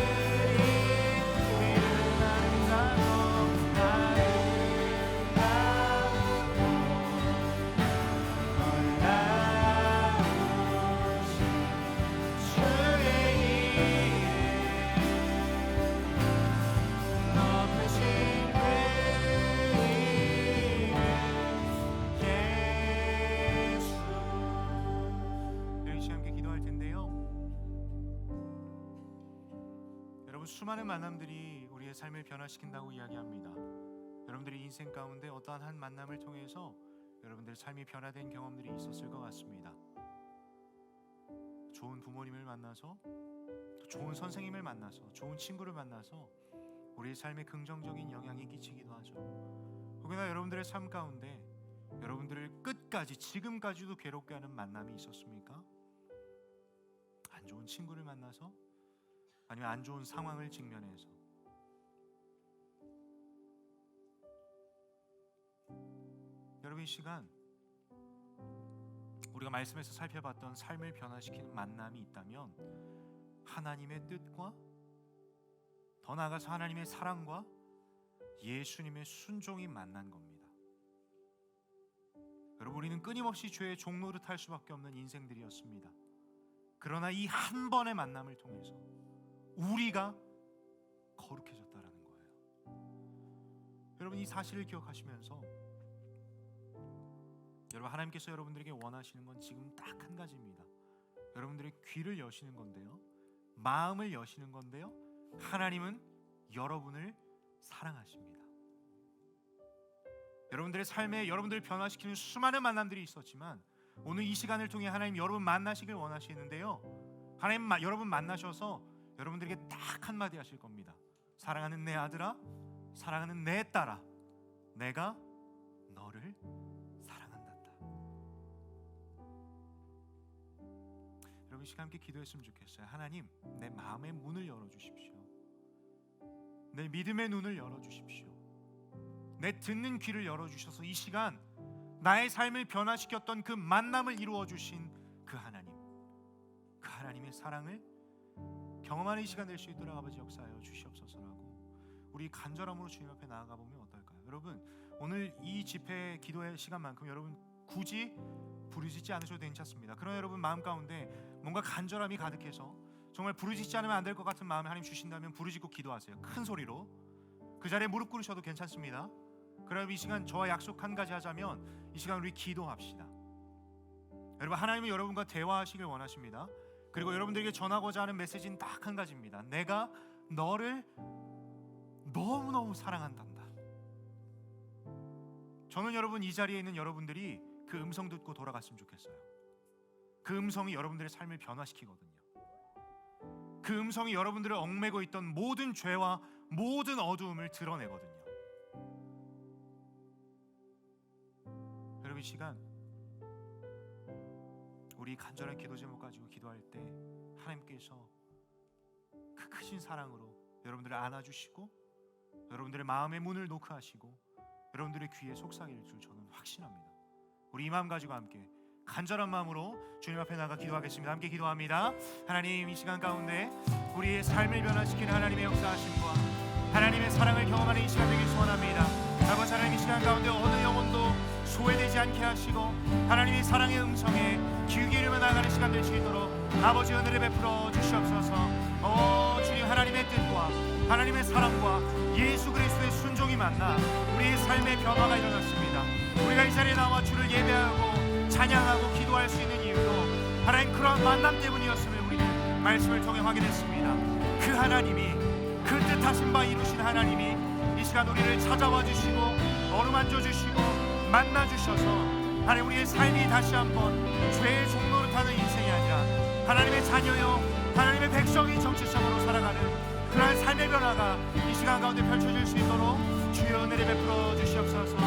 너희들이 이름 아름답고 놀라우신 주의 이름 높으신 그 이름 예수. 우리 함께 기도할 텐데요. 여러분, 수많은 만남들이 우리의 삶을 변화시킨다고 이야기합니다. 여러분들이 인생 가운데 어떠한 한 만남을 통해서 여러분들의 삶이 변화된 경험들이 있었을 것 같습니다. 좋은 부모님을 만나서, 좋은 선생님을 만나서, 좋은 친구를 만나서 우리의 삶에 긍정적인 영향이 끼치기도 하죠. 혹여나 여러분들의 삶 가운데 여러분들을 끝까지, 지금까지도 괴롭게 하는 만남이 있었습니까? 안 좋은 친구를 만나서, 아니면 안 좋은 상황을 직면해서. 여러분, 이 시간 우리가 말씀에서 살펴봤던 삶을 변화시키는 만남이 있다면 하나님의 뜻과, 더 나아가서 하나님의 사랑과 예수님의 순종이 만난 겁니다. 여러분, 우리는 끊임없이 죄의 종노릇 할 수밖에 없는 인생들이었습니다. 그러나 이 한 번의 만남을 통해서 우리가 거룩해졌다라는 거예요. 여러분, 이 사실을 기억하시면서 여러분, 하나님께서 여러분들에게 원하시는 건 지금 딱 한 가지입니다. 여러분들의 귀를 여시는 건데요, 마음을 여시는 건데요, 하나님은 여러분을 사랑하십니다. 여러분들의 삶에 여러분들을 변화시키는 수많은 만남들이 있었지만 오늘 이 시간을 통해 하나님 여러분 만나시길 원하시는데요, 하나님 여러분 만나셔서 여러분들에게 딱 한마디 하실 겁니다. 사랑하는 내 아들아, 사랑하는 내 딸아, 내가 너를 사랑한단다. 여러분, 이 시간 함께 기도했으면 좋겠어요. 하나님, 내 마음의 문을 열어주십시오. 내 믿음의 눈을 열어주십시오. 내 듣는 귀를 열어주셔서 이 시간 나의 삶을 변화시켰던 그 만남을 이루어주신 그 하나님, 그 하나님의 사랑을 경험하는 이 시간 될 수 있도록 아버지 역사하여 주시옵소서라고 우리 간절함으로 주님 앞에 나아가 보면 어떨까요? 여러분, 오늘 이 집회 기도의 시간만큼 여러분 굳이 부르짖지 않으셔도 괜찮습니다. 그러나 여러분 마음 가운데 뭔가 간절함이 가득해서 정말 부르짖지 않으면 안 될 것 같은 마음을 하나님 주신다면 부르짖고 기도하세요. 큰 소리로. 그 자리에 무릎 꿇으셔도 괜찮습니다. 그럼 이 시간 저와 약속 한 가지 하자면 이 시간 우리 기도합시다. 여러분, 하나님은 여러분과 대화하시길 원하십니다. 그리고 여러분들에게 전하고자 하는 메시지는 딱 한 가지입니다. 내가 너를 너무너무 사랑한단다. 저는 여러분 이 자리에 있는 여러분들이 그 음성 듣고 돌아갔으면 좋겠어요. 그 음성이 여러분들의 삶을 변화시키거든요. 그 음성이 여러분들을 얽매고 있던 모든 죄와 모든 어두움을 드러내거든요. 여러분, 이 시간 우리 간절한 기도 제목 가지고 기도할 때 하나님께서 그 크신 사랑으로 여러분들을 안아주시고 여러분들의 마음의 문을 노크하시고 여러분들의 귀에 속삭일 줄 저는 확신합니다. 우리 이 마음 가지고 함께 간절한 마음으로 주님 앞에 나가 기도하겠습니다. 함께 기도합니다. 하나님, 이 시간 가운데 우리의 삶을 변화시키는 하나님의 역사하심과 하나님의 사랑을 경험하는 이 시간 되길 소원합니다. 아버지 하나님, 이 시간 가운데 어느 영혼도 소외되지 않게 하시고 하나님의 사랑의 음성에 귀 기울이며 나아가는 시간 될 수 있도록 아버지 은혜를 베풀어 주시옵소서. 주님, 하나님의 뜻과 하나님의 사랑과 예수 그리스도의 순종이 만나 우리의 삶의 변화가 일어났습니다. 우리가 이 자리에 나와 주를 예배하고 찬양하고 기도할 수 있는 이유도 하나님 그러한 만남 때문이었음을 우리는 말씀을 통해 확인했습니다. 그 하나님이, 그 뜻하신 바 이루신 하나님이 이 시간 우리를 찾아와 주시고 어루만져 주시고 만나 주셔서 하나님 우리의 삶이 다시 한번 죄의 종로를 타는 인생이 아니라 하나님의 자녀요 하나님의 백성이 정체성으로 살아가는 그러한 삶의 변화가 이 시간 가운데 펼쳐질 수 있도록 주여 은혜를 베풀어 주시옵소서.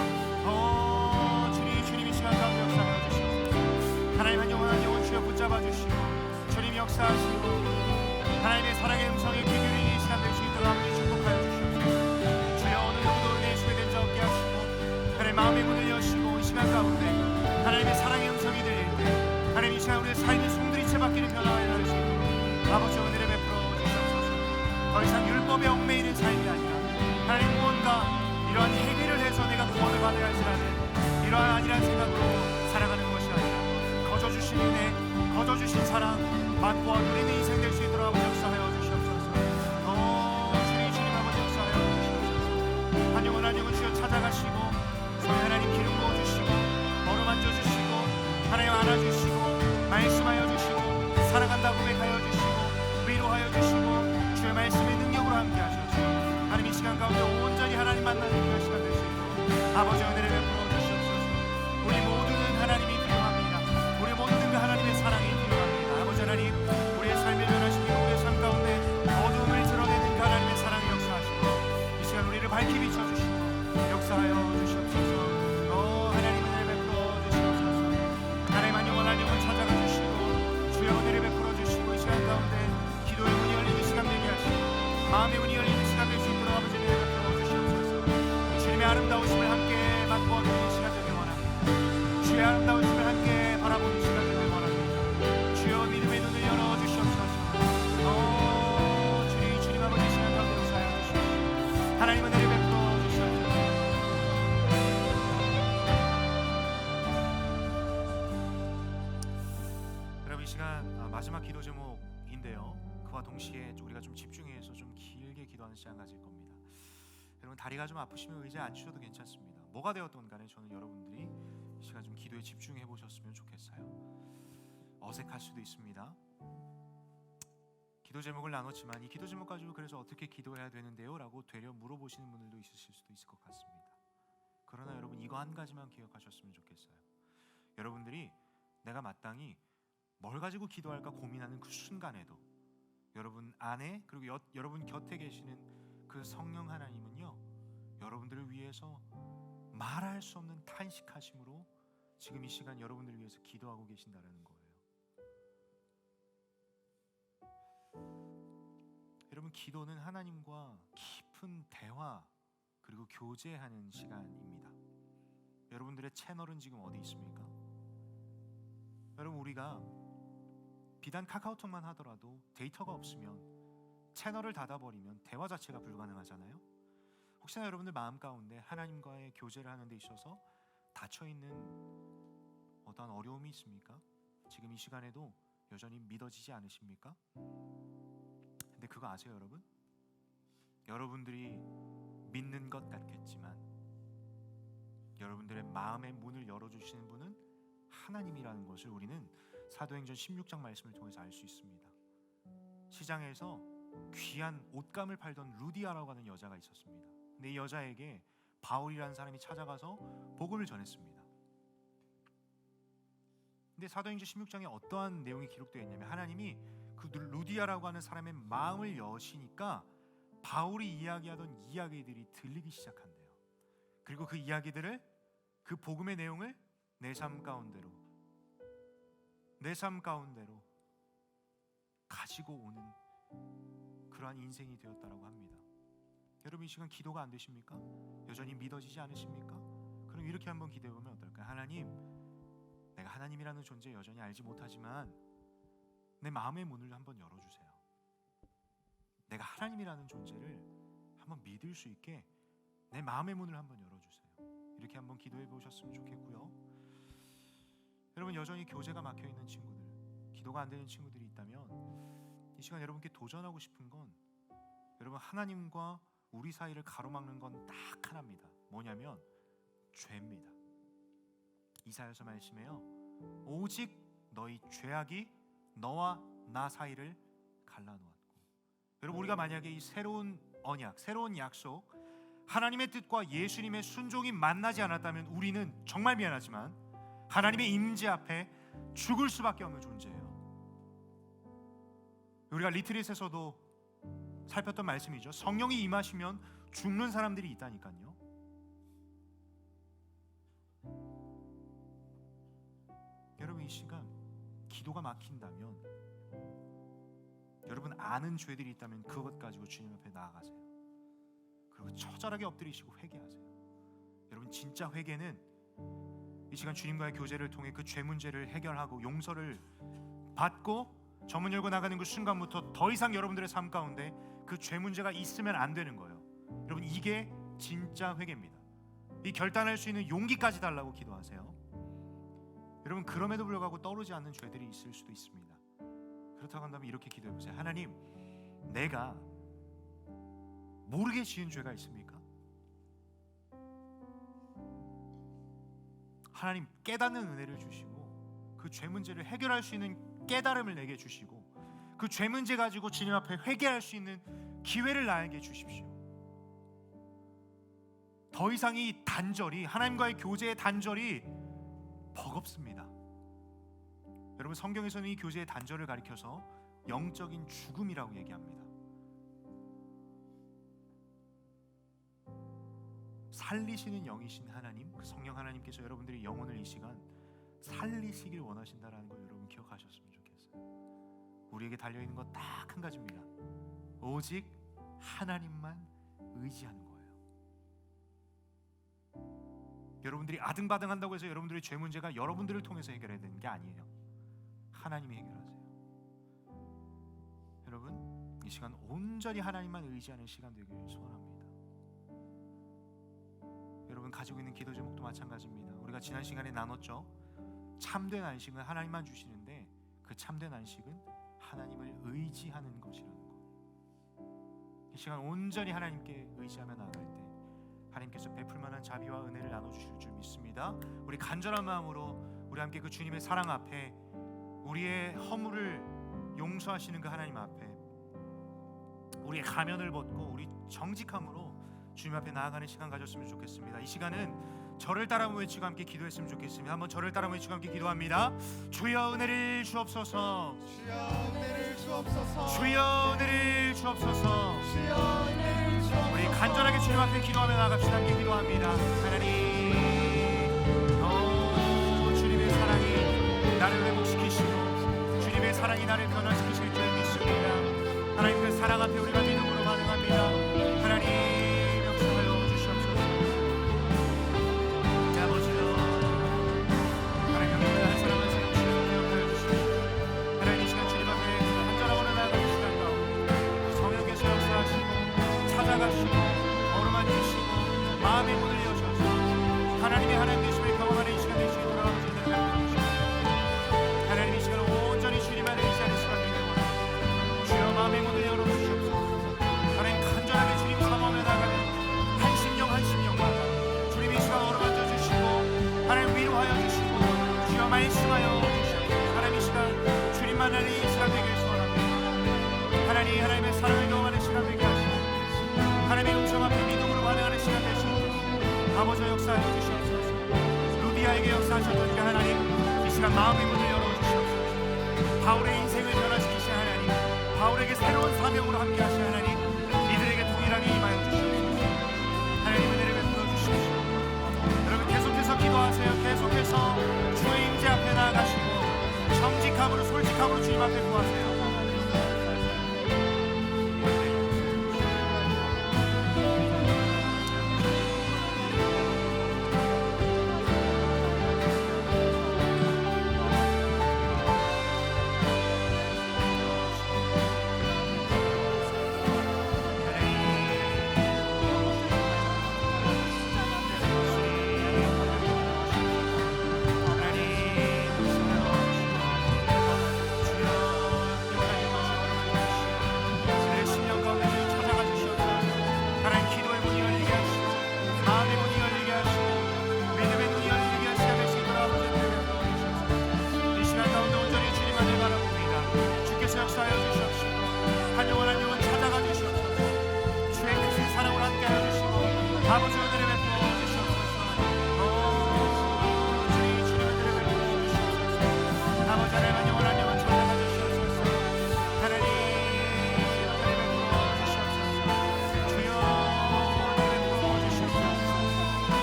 주님 이 시간 가운데 역사하여 주시옵소서. 하나님 한 영혼 한 영혼 주여 붙잡아 주시고 주님 역사하시고 하나님의 사랑의 음성에 귀 기울이는 이 시간 될 수 있도록 아버지 축복하여 주시옵소서. 주여 어느 정도 은혜에 소외된 자 없게 하시고 하나님 마음의 문을 여시고 이 시간 가운데 하나님의 사랑의 음성이 들릴 때 하나님 이 시간 우리의 삶이 송두리째 바뀌는 변화가 일어날 수 있도록 아버지 은혜를 베풀어 주시옵소서. 더 이상 율법에 얽매이는 삶이 아니라 하나님 무언가 이러한 행위를 해서 내가 구원을 받아야 할지라는 이러한 아니란 생각으로 살아가는 것이 아니라 거저주신 은혜, 거저주신 사랑 맛보아 누리는 인생 될 수 있도록 아버지 역사하여 주시옵소서. 주님 아버지 역사하여 주시옵소서. 한 영혼 한 영혼 주여 찾아가시고 저희 하나님 기름 부어주시고 어루만져 주시고 하나님 안아주시고 말씀하여 주시고 사랑한다 고백하여 주시고 위로하여 주시고 주의 말씀의 능력으로 함께 하셔서 하나님 이 시간 가운데 온전히 하나님 만나는 그 시간 될 수 있도록 아버지 은혜를 베풀어 주시옵소서. 우리 모두는 하나님이 필요합니다. 우리 모두는 그 하나님의 사랑이 필요합니다. 아버지 하나님 우리의 삶을 변화시키고 우리의 삶 가운데 어둠을 드러내는 그 하나님의 사랑을 역사하시고 이 시간 우리를 밝히 비춰주시고 역사하여 주시옵소서. 하나님 은혜를 베풀어 주시옵소서. 하나님 한 영혼 한 영혼 찾아가 주시고 주여 은혜를 베풀어 주시고 이 시간 가운데 기도의 문이 열리는 시간 되게 하시고 마음의 문이 열리는 시간 될 수 있도록 아버지 은혜를 베풀어 주시옵소서. 주님의 아름다우심을 함께 맛보아 보는 시간 되길 원합니다. 주의 아름다우심을 함께 바라보는 시간 되길 원합니다. 주여 믿음의 눈을 열어 주시옵소서. 주님 아버지 시간 가운데 역사하여 주시옵소서. 하나님 은혜를 베풀어 주시옵소서. 여러분 이 시간 마지막 기도 제목인데요. 그와 동시에 우리가 좀 집중해서 좀 길게 기도하는 시간 가질 겁니다. 여러분 다리가 좀 아프시면 의자에 앉으셔도 괜찮습니다. 뭐가 되었던 간에 저는 여러분들이 이 시간 좀 기도에 집중해 보셨으면 좋겠어요. 어색할 수도 있습니다. 기도 제목을 나눴지만 이 기도 제목 가지고 그래서 어떻게 기도해야 되는데요? 라고 되려 물어보시는 분들도 있으실 수도 있을 것 같습니다. 그러나 여러분 이거 한 가지만 기억하셨으면 좋겠어요. 여러분들이 내가 마땅히 뭘 가지고 기도할까 고민하는 그 순간에도 여러분 안에 그리고 여러분 곁에 계시는 그 성령 하나님은요 여러분들을 위해서 말할 수 없는 탄식하심으로 지금 이 시간 여러분들을 위해서 기도하고 계신다는 거예요. 여러분 기도는 하나님과 깊은 대화 그리고 교제하는 시간입니다. 여러분들의 채널은 지금 어디 있습니까? 여러분 우리가 비단 카카오톡만 하더라도 데이터가 없으면 채널을 닫아버리면 대화 자체가 불가능하잖아요. 혹시나 여러분들 마음 가운데 하나님과의 교제를 하는 데 있어서 닫혀있는 어떠한 어려움이 있습니까? 지금 이 시간에도 여전히 믿어지지 않으십니까? 근데 그거 아세요 여러분? 여러분들이 믿는 것 같겠지만 여러분들의 마음의 문을 열어주시는 분은 하나님이라는 것을 우리는 사도행전 16장 말씀을 통해서 알 수 있습니다. 시장에서 귀한 옷감을 팔던 루디아라고 하는 여자가 있었습니다. 근데 이 여자에게 바울이라는 사람이 찾아가서 복음을 전했습니다. 근데 사도행전 16장에 어떠한 내용이 기록되어 있냐면 하나님이 그 루디아라고 하는 사람의 마음을 여시니까 바울이 이야기하던 이야기들이 들리기 시작한대요. 그리고 그 이야기들을 그 복음의 내용을 내 삶 가운데로 내 삶 가운데로 가지고 오는 그러한 인생이 되었다라고 합니다. 여러분, 이 시간 기도가 안 되십니까? 여전히 믿어지지 않으십니까? 그럼 이렇게 한번 기도해 보면 어떨까요? 하나님, 내가 하나님이라는 존재 여전히 알지 못하지만 내 마음의 문을 한번 열어주세요. 내가 하나님이라는 존재를 한번 믿을 수 있게 내 마음의 문을 한번 열어주세요. 이렇게 한번 기도해 보셨으면 좋겠고요. 여러분, 여전히 교제가 막혀 있는 친구들, 기도가 안 되는 친구들이 있다면 이 시간 여러분께 도전하고 싶은 건, 여러분, 하나님과 우리 사이를 가로막는 건 딱 하나입니다. 뭐냐면 죄입니다. 이사야서 말씀에요, 오직 너희 죄악이 너와 나 사이를 갈라놓았고. 여러분, 우리가 만약에 이 새로운 언약, 새로운 약속, 하나님의 뜻과 예수님의 순종이 만나지 않았다면 우리는 정말 미안하지만 하나님의 임재 앞에 죽을 수밖에 없는 존재예요. 우리가 리트릿에서도 살폈던 말씀이죠. 성령이 임하시면 죽는 사람들이 있다니까요. 여러분, 이 시간 기도가 막힌다면, 여러분 아는 죄들이 있다면 그것 가지고 주님 앞에 나아가세요. 그리고 처절하게 엎드리시고 회개하세요. 여러분, 진짜 회개는 이 시간 주님과의 교제를 통해 그 죄 문제를 해결하고 용서를 받고 저문 열고 나가는 그 순간부터 더 이상 여러분들의 삶 가운데 그 죄 문제가 있으면 안 되는 거예요. 여러분, 이게 진짜 회개입니다. 이 결단할 수 있는 용기까지 달라고 기도하세요. 여러분, 그럼에도 불구하고 떠오르지 않는 죄들이 있을 수도 있습니다. 그렇다고 한다면 이렇게 기도해 보세요. 하나님, 내가 모르게 지은 죄가 있습니까? 하나님, 깨닫는 은혜를 주시고 그 죄 문제를 해결할 수 있는 깨달음을 내게 주시고 그 죄 문제 가지고 주님 앞에 회개할 수 있는 기회를 나에게 주십시오. 더 이상 이 단절이, 하나님과의 교제의 단절이 버겁습니다. 여러분, 성경에서는 이 교제의 단절을 가리켜서 영적인 죽음이라고 얘기합니다. 살리시는 영이신 하나님, 그 성령 하나님께서 여러분들의 영혼을 이 시간 살리시길 원하신다라는 걸 여러분 기억하셨으면 좋겠어요. 우리에게 달려있는 건 딱 한 가지입니다. 오직 하나님만 의지하는 거예요. 여러분들이 아등바등한다고 해서 여러분들의 죄 문제가 여러분들을 통해서 해결해야 되는 게 아니에요. 하나님이 해결하세요. 여러분, 이 시간 온전히 하나님만 의지하는 시간 되기를 소원합니다. 여러분, 가지고 있는 기도 제목도 마찬가지입니다. 우리가 지난 시간에 나눴죠. 참된 안식은 하나님만 주시는데 그 참된 안식은 하나님을 의지하는 것이라는 거. 이 시간 온전히 하나님께 의지하며 나아갈 때 하나님께서 베풀 만한 자비와 은혜를 나눠주실 줄 믿습니다. 우리 간절한 마음으로 우리 함께 그 주님의 사랑 앞에, 우리의 허물을 용서하시는 그 하나님 앞에 우리의 가면을 벗고 우리 정직함으로 주님 앞에 나아가는 시간 가졌으면 좋겠습니다. 이 시간은 저를 따라 외치고 함께 기도했으면 좋겠습니다. 한번 저를 따라 외치고 함께 기도합니다. 주여 은혜를 주옵소서. 주여 은혜를 주옵소서. 주여 은혜를 주옵소서. 주여 은혜를 주옵소서. 우리 간절하게 주님 앞에 기도하며 나갑시다. 함께 기도합니다. 하나님, 주님의 사랑이 나를 회복시키시고 주님의 사랑이 나를 변화시키실 줄 믿습니다. 하나님, 그 사랑 앞에 우리가 믿음으로 반응합니다. 하나님, 마음의 문을 여셔서 하나님의 하나님 되심을 경험하는 이 시간 되시길 돌아가고 있는 하나님, 이 시간 온전히 주님만 의지하는 시간 되길 원합니다. 주여 마음의 문을 열어주시옵소서. 하나님, 간절하게 주님 사모하며 나가는 한 심령마다 주님 이 시간 어루만져 주시고 하나님 위로하여 주시고 주여 말씀하여 주시옵소서. 하나님, 이 시간 주님만 하는 이 시간 되길 소원합니다. 하나님, 하나님의 사랑을 경험하는 시간 되게 하시고 하나님의 음성 앞에 믿음으로 반응하는 시간 되시옵소서. 아버지 역사해 주시옵소서. 루디아에게 역사하셨던 그 하나님, 이 시간 마음의 문을 열어주시옵소서. 바울의 인생을 변화시키신 하나님, 바울에게 새로운 사명으로 함께하신 하나님, 이들에게 동일하게 임하여 주시옵소서. 하나님, 은혜를 베풀어 주십시오. 여러분, 계속해서 기도하세요. 계속해서 주의 임재 앞에 나아가시고 정직한 솔직함으로 주님 앞에 구하세요. 아버지 오늘의 베풀어 주시옵소서. 주님 주님의 베풀어 주시옵소서. 아버지 하나님 영원한 영원 찾아가 주시옵소서. 하나님 오늘의 베풀어 주시옵소서. 주여 오늘의 베풀어 주시옵소서.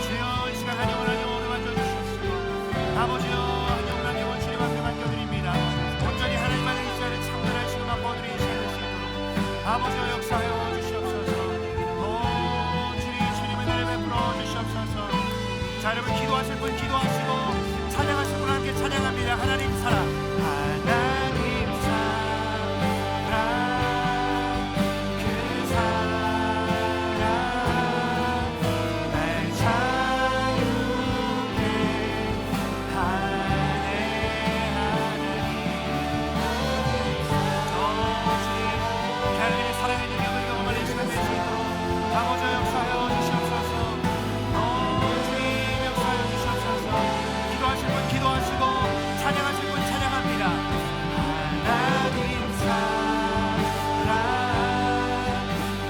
주여 이 시간 한 영원한 영혼을 만져 주시옵소서. 아버지여 한 영원한 영혼 주님 앞에 맡겨드립니다. 온전히 하나님만을 의지하는 참전한 신과 뻗으리 시간 될수 있도록 아버지여 역사하여 주시옵소서. 자, 여러분 기도하실 분 기도하시고 찬양하실 분 함께 찬양합니다. 하나님 사랑, 하나님 사랑, 그 사랑 날 자유케 하네. 주님 하나님의 사랑의 능력을 경험하는 시간 될 수 있도록 아버지 역사하여 주시옵소서. 기도하시고 찬양하실 분 찬양합니다. 하나님 사랑,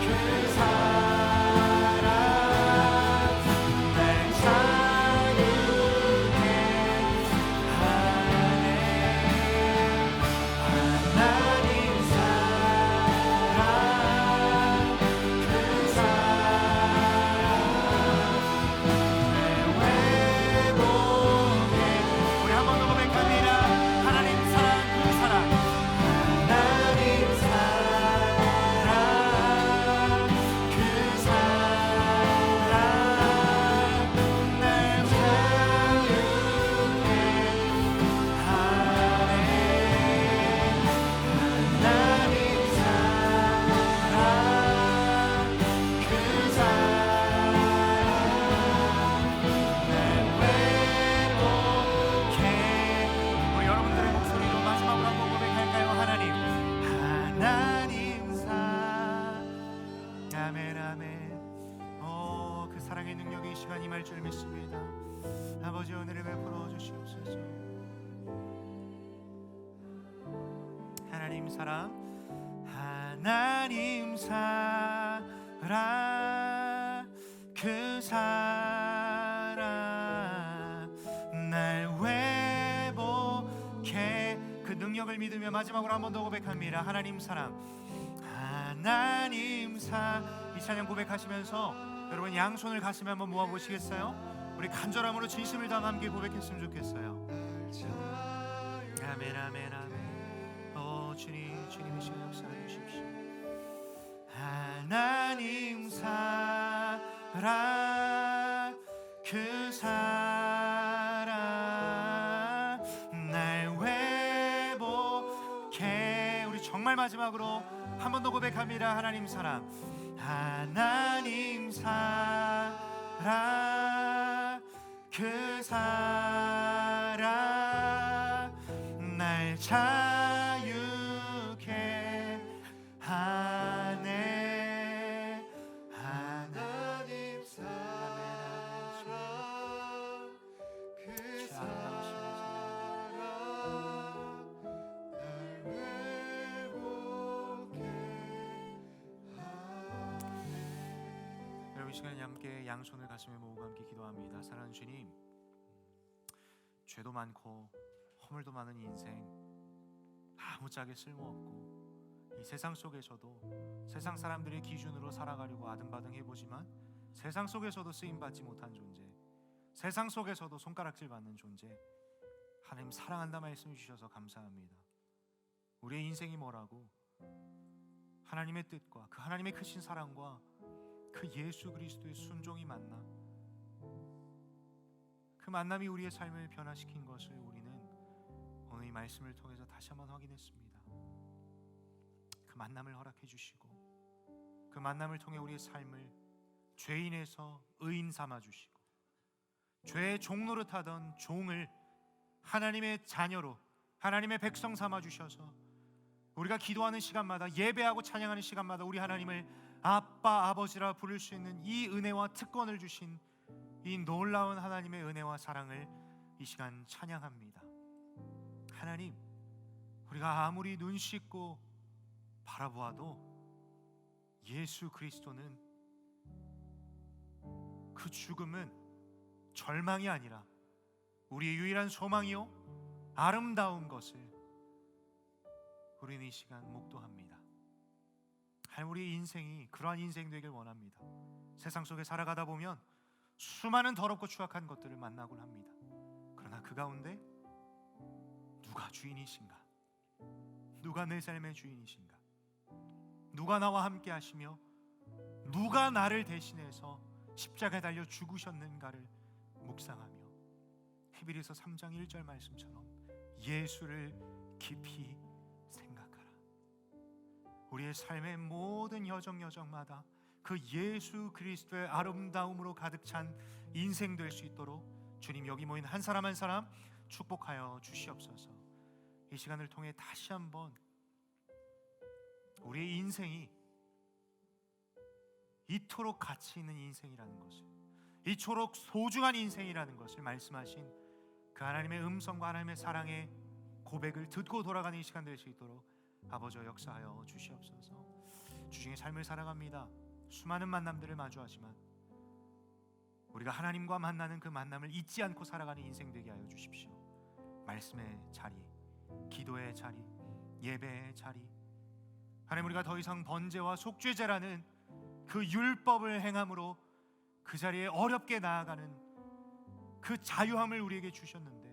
그 사랑 날 자유케 하네. 하나님 사랑, 그 줄 믿습니다. 아버지 오늘을 베풀어 주시옵소서. 하나님 사랑, 하나님 사랑, 그 사랑 날 회복해. 그 능력을 믿으며 마지막으로 한 번 더 고백합니다. 하나님 사랑, 하나님 사랑. 이 찬양 고백하시면서 여러분 양손을 가슴에 한번 모아보시겠어요? 우리 간절함으로 진심을 다함 함께 고백했으면 좋겠어요. 아멘 아멘 아멘. 주님 주님의 시간 역사해 주십시오. 하나님 사랑, 그 사랑 날 회복해. 우리 정말 마지막으로 한 번 더 고백합니다. 하나님 사랑, 하나님 사랑, 그 사랑 날 자유케 하네. 하나님 사랑, 그 사랑 이 시간에 함께 양손을 가슴에 모으고 함께 기도합니다. 사랑하는 주님, 죄도 많고 허물도 많은 인생, 아무짝에 쓸모없고 이 세상 속에서도 세상 사람들의 기준으로 살아가려고 아등바등 해보지만 세상 속에서도 쓰임받지 못한 존재, 세상 속에서도 손가락질 받는 존재, 하나님 사랑한다 말씀 주셔서 감사합니다. 우리의 인생이 뭐라고 하나님의 뜻과 그 하나님의 크신 사랑과 그 예수 그리스도의 순종이 만나 그 만남이 우리의 삶을 변화시킨 것을 우리는 오늘 이 말씀을 통해서 다시 한번 확인했습니다. 그 만남을 허락해 주시고 그 만남을 통해 우리의 삶을 죄인에서 의인 삼아 주시고 죄의 종노릇 하던 종을 하나님의 자녀로 하나님의 백성 삼아 주셔서 우리가 기도하는 시간마다 예배하고 찬양하는 시간마다 우리 하나님을 아빠 아버지라 부를 수 있는 이 은혜와 특권을 주신 이 놀라운 하나님의 은혜와 사랑을 이 시간 찬양합니다. 하나님, 우리가 아무리 눈 씻고 바라보아도 예수 그리스도는 그 죽음은 절망이 아니라 우리의 유일한 소망이요 아름다운 것을 우리는 이 시간 목도합니다. 하나님, 우리의 인생이 그러한 인생 되길 원합니다. 세상 속에 살아가다 보면 수많은 더럽고 추악한 것들을 만나곤 합니다. 그러나 그 가운데 누가 주인이신가? 누가 내 삶의 주인이신가? 누가 나와 함께 하시며 누가 나를 대신해서 십자가에 달려 죽으셨는가를 묵상하며 히브리서 3장 1절 말씀처럼 예수를 깊이 생각하라. 우리의 삶의 모든 여정마다 그 예수 그리스도의 아름다움으로 가득 찬 인생 될 수 있도록 주님 여기 모인 한 사람 한 사람 축복하여 주시옵소서. 이 시간을 통해 다시 한번 우리의 인생이 이토록 가치 있는 인생이라는 것을, 이토록 소중한 인생이라는 것을 말씀하신 그 하나님의 음성과 하나님의 사랑의 고백을 듣고 돌아가는 이 시간 될 수 있도록 아버지와 역사하여 주시옵소서. 주중에 삶을 살아갑니다. 수많은 만남들을 마주하지만 우리가 하나님과 만나는 그 만남을 잊지 않고 살아가는 인생 되게 하여 주십시오. 말씀의 자리, 기도의 자리, 예배의 자리, 하나님, 우리가 더 이상 번제와 속죄제라는 그 율법을 행함으로 그 자리에 어렵게 나아가는 그 자유함을 우리에게 주셨는데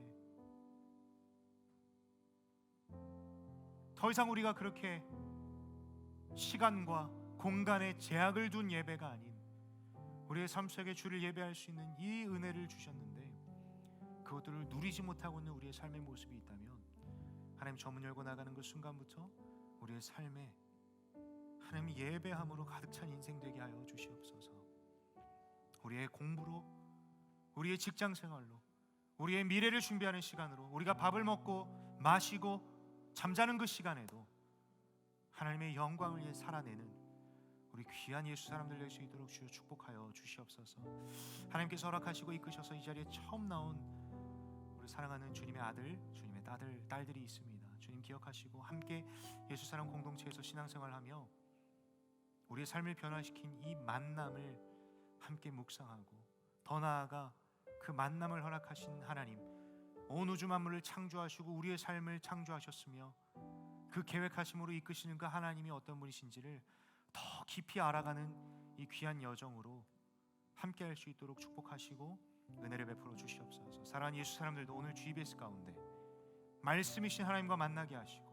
더 이상 우리가 그렇게 시간과 공간에 제약을 둔 예배가 아닌 우리의 삶 속에 주를 예배할 수 있는 이 은혜를 주셨는데 그것들을 누리지 못하고 있는 우리의 삶의 모습이 있다면 하나님, 저 문 열고 나가는 그 순간부터 우리의 삶에 하나님 예배함으로 가득 찬 인생 되게 하여 주시옵소서. 우리의 공부로, 우리의 직장 생활로, 우리의 미래를 준비하는 시간으로, 우리가 밥을 먹고 마시고 잠자는 그 시간에도 하나님의 영광을 위해 살아내는 우리 귀한 예수 사람들 될 수 있도록 주여 축복하여 주시옵소서. 하나님께서 허락하시고 이끄셔서 이 자리에 처음 나온 우리 사랑하는 주님의 아들, 주님의 딸들이 있습니다. 주님 기억하시고 함께 예수 사람 공동체에서 신앙생활하며 우리의 삶을 변화시킨 이 만남을 함께 묵상하고 더 나아가 그 만남을 허락하신 하나님, 온 우주 만물을 창조하시고 우리의 삶을 창조하셨으며 그 계획하심으로 이끄시는 그 하나님이 어떤 분이신지를 더 깊이 알아가는 이 귀한 여정으로 함께 할 수 있도록 축복하시고 은혜를 베풀어 주시옵소서. 사랑하는 예수 사람들도 오늘 GBS 가운데 말씀이신 하나님과 만나게 하시고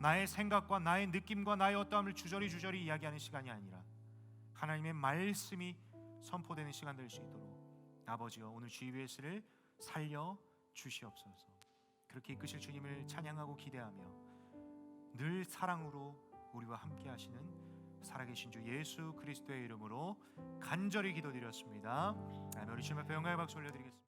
나의 생각과 나의 느낌과 나의 어떠함을 주저리 이야기하는 시간이 아니라 하나님의 말씀이 선포되는 시간 될 수 있도록 아버지여 오늘 GBS를 살려 주시옵소서. 그렇게 이끄실 주님을 찬양하고 기대하며 늘 사랑으로 우리와 함께 하시는 살아계신 주 예수 그리스도의 이름으로 간절히 기도드렸습니다. 우리 주님 앞에 영광의 박수 올려드리겠습니다.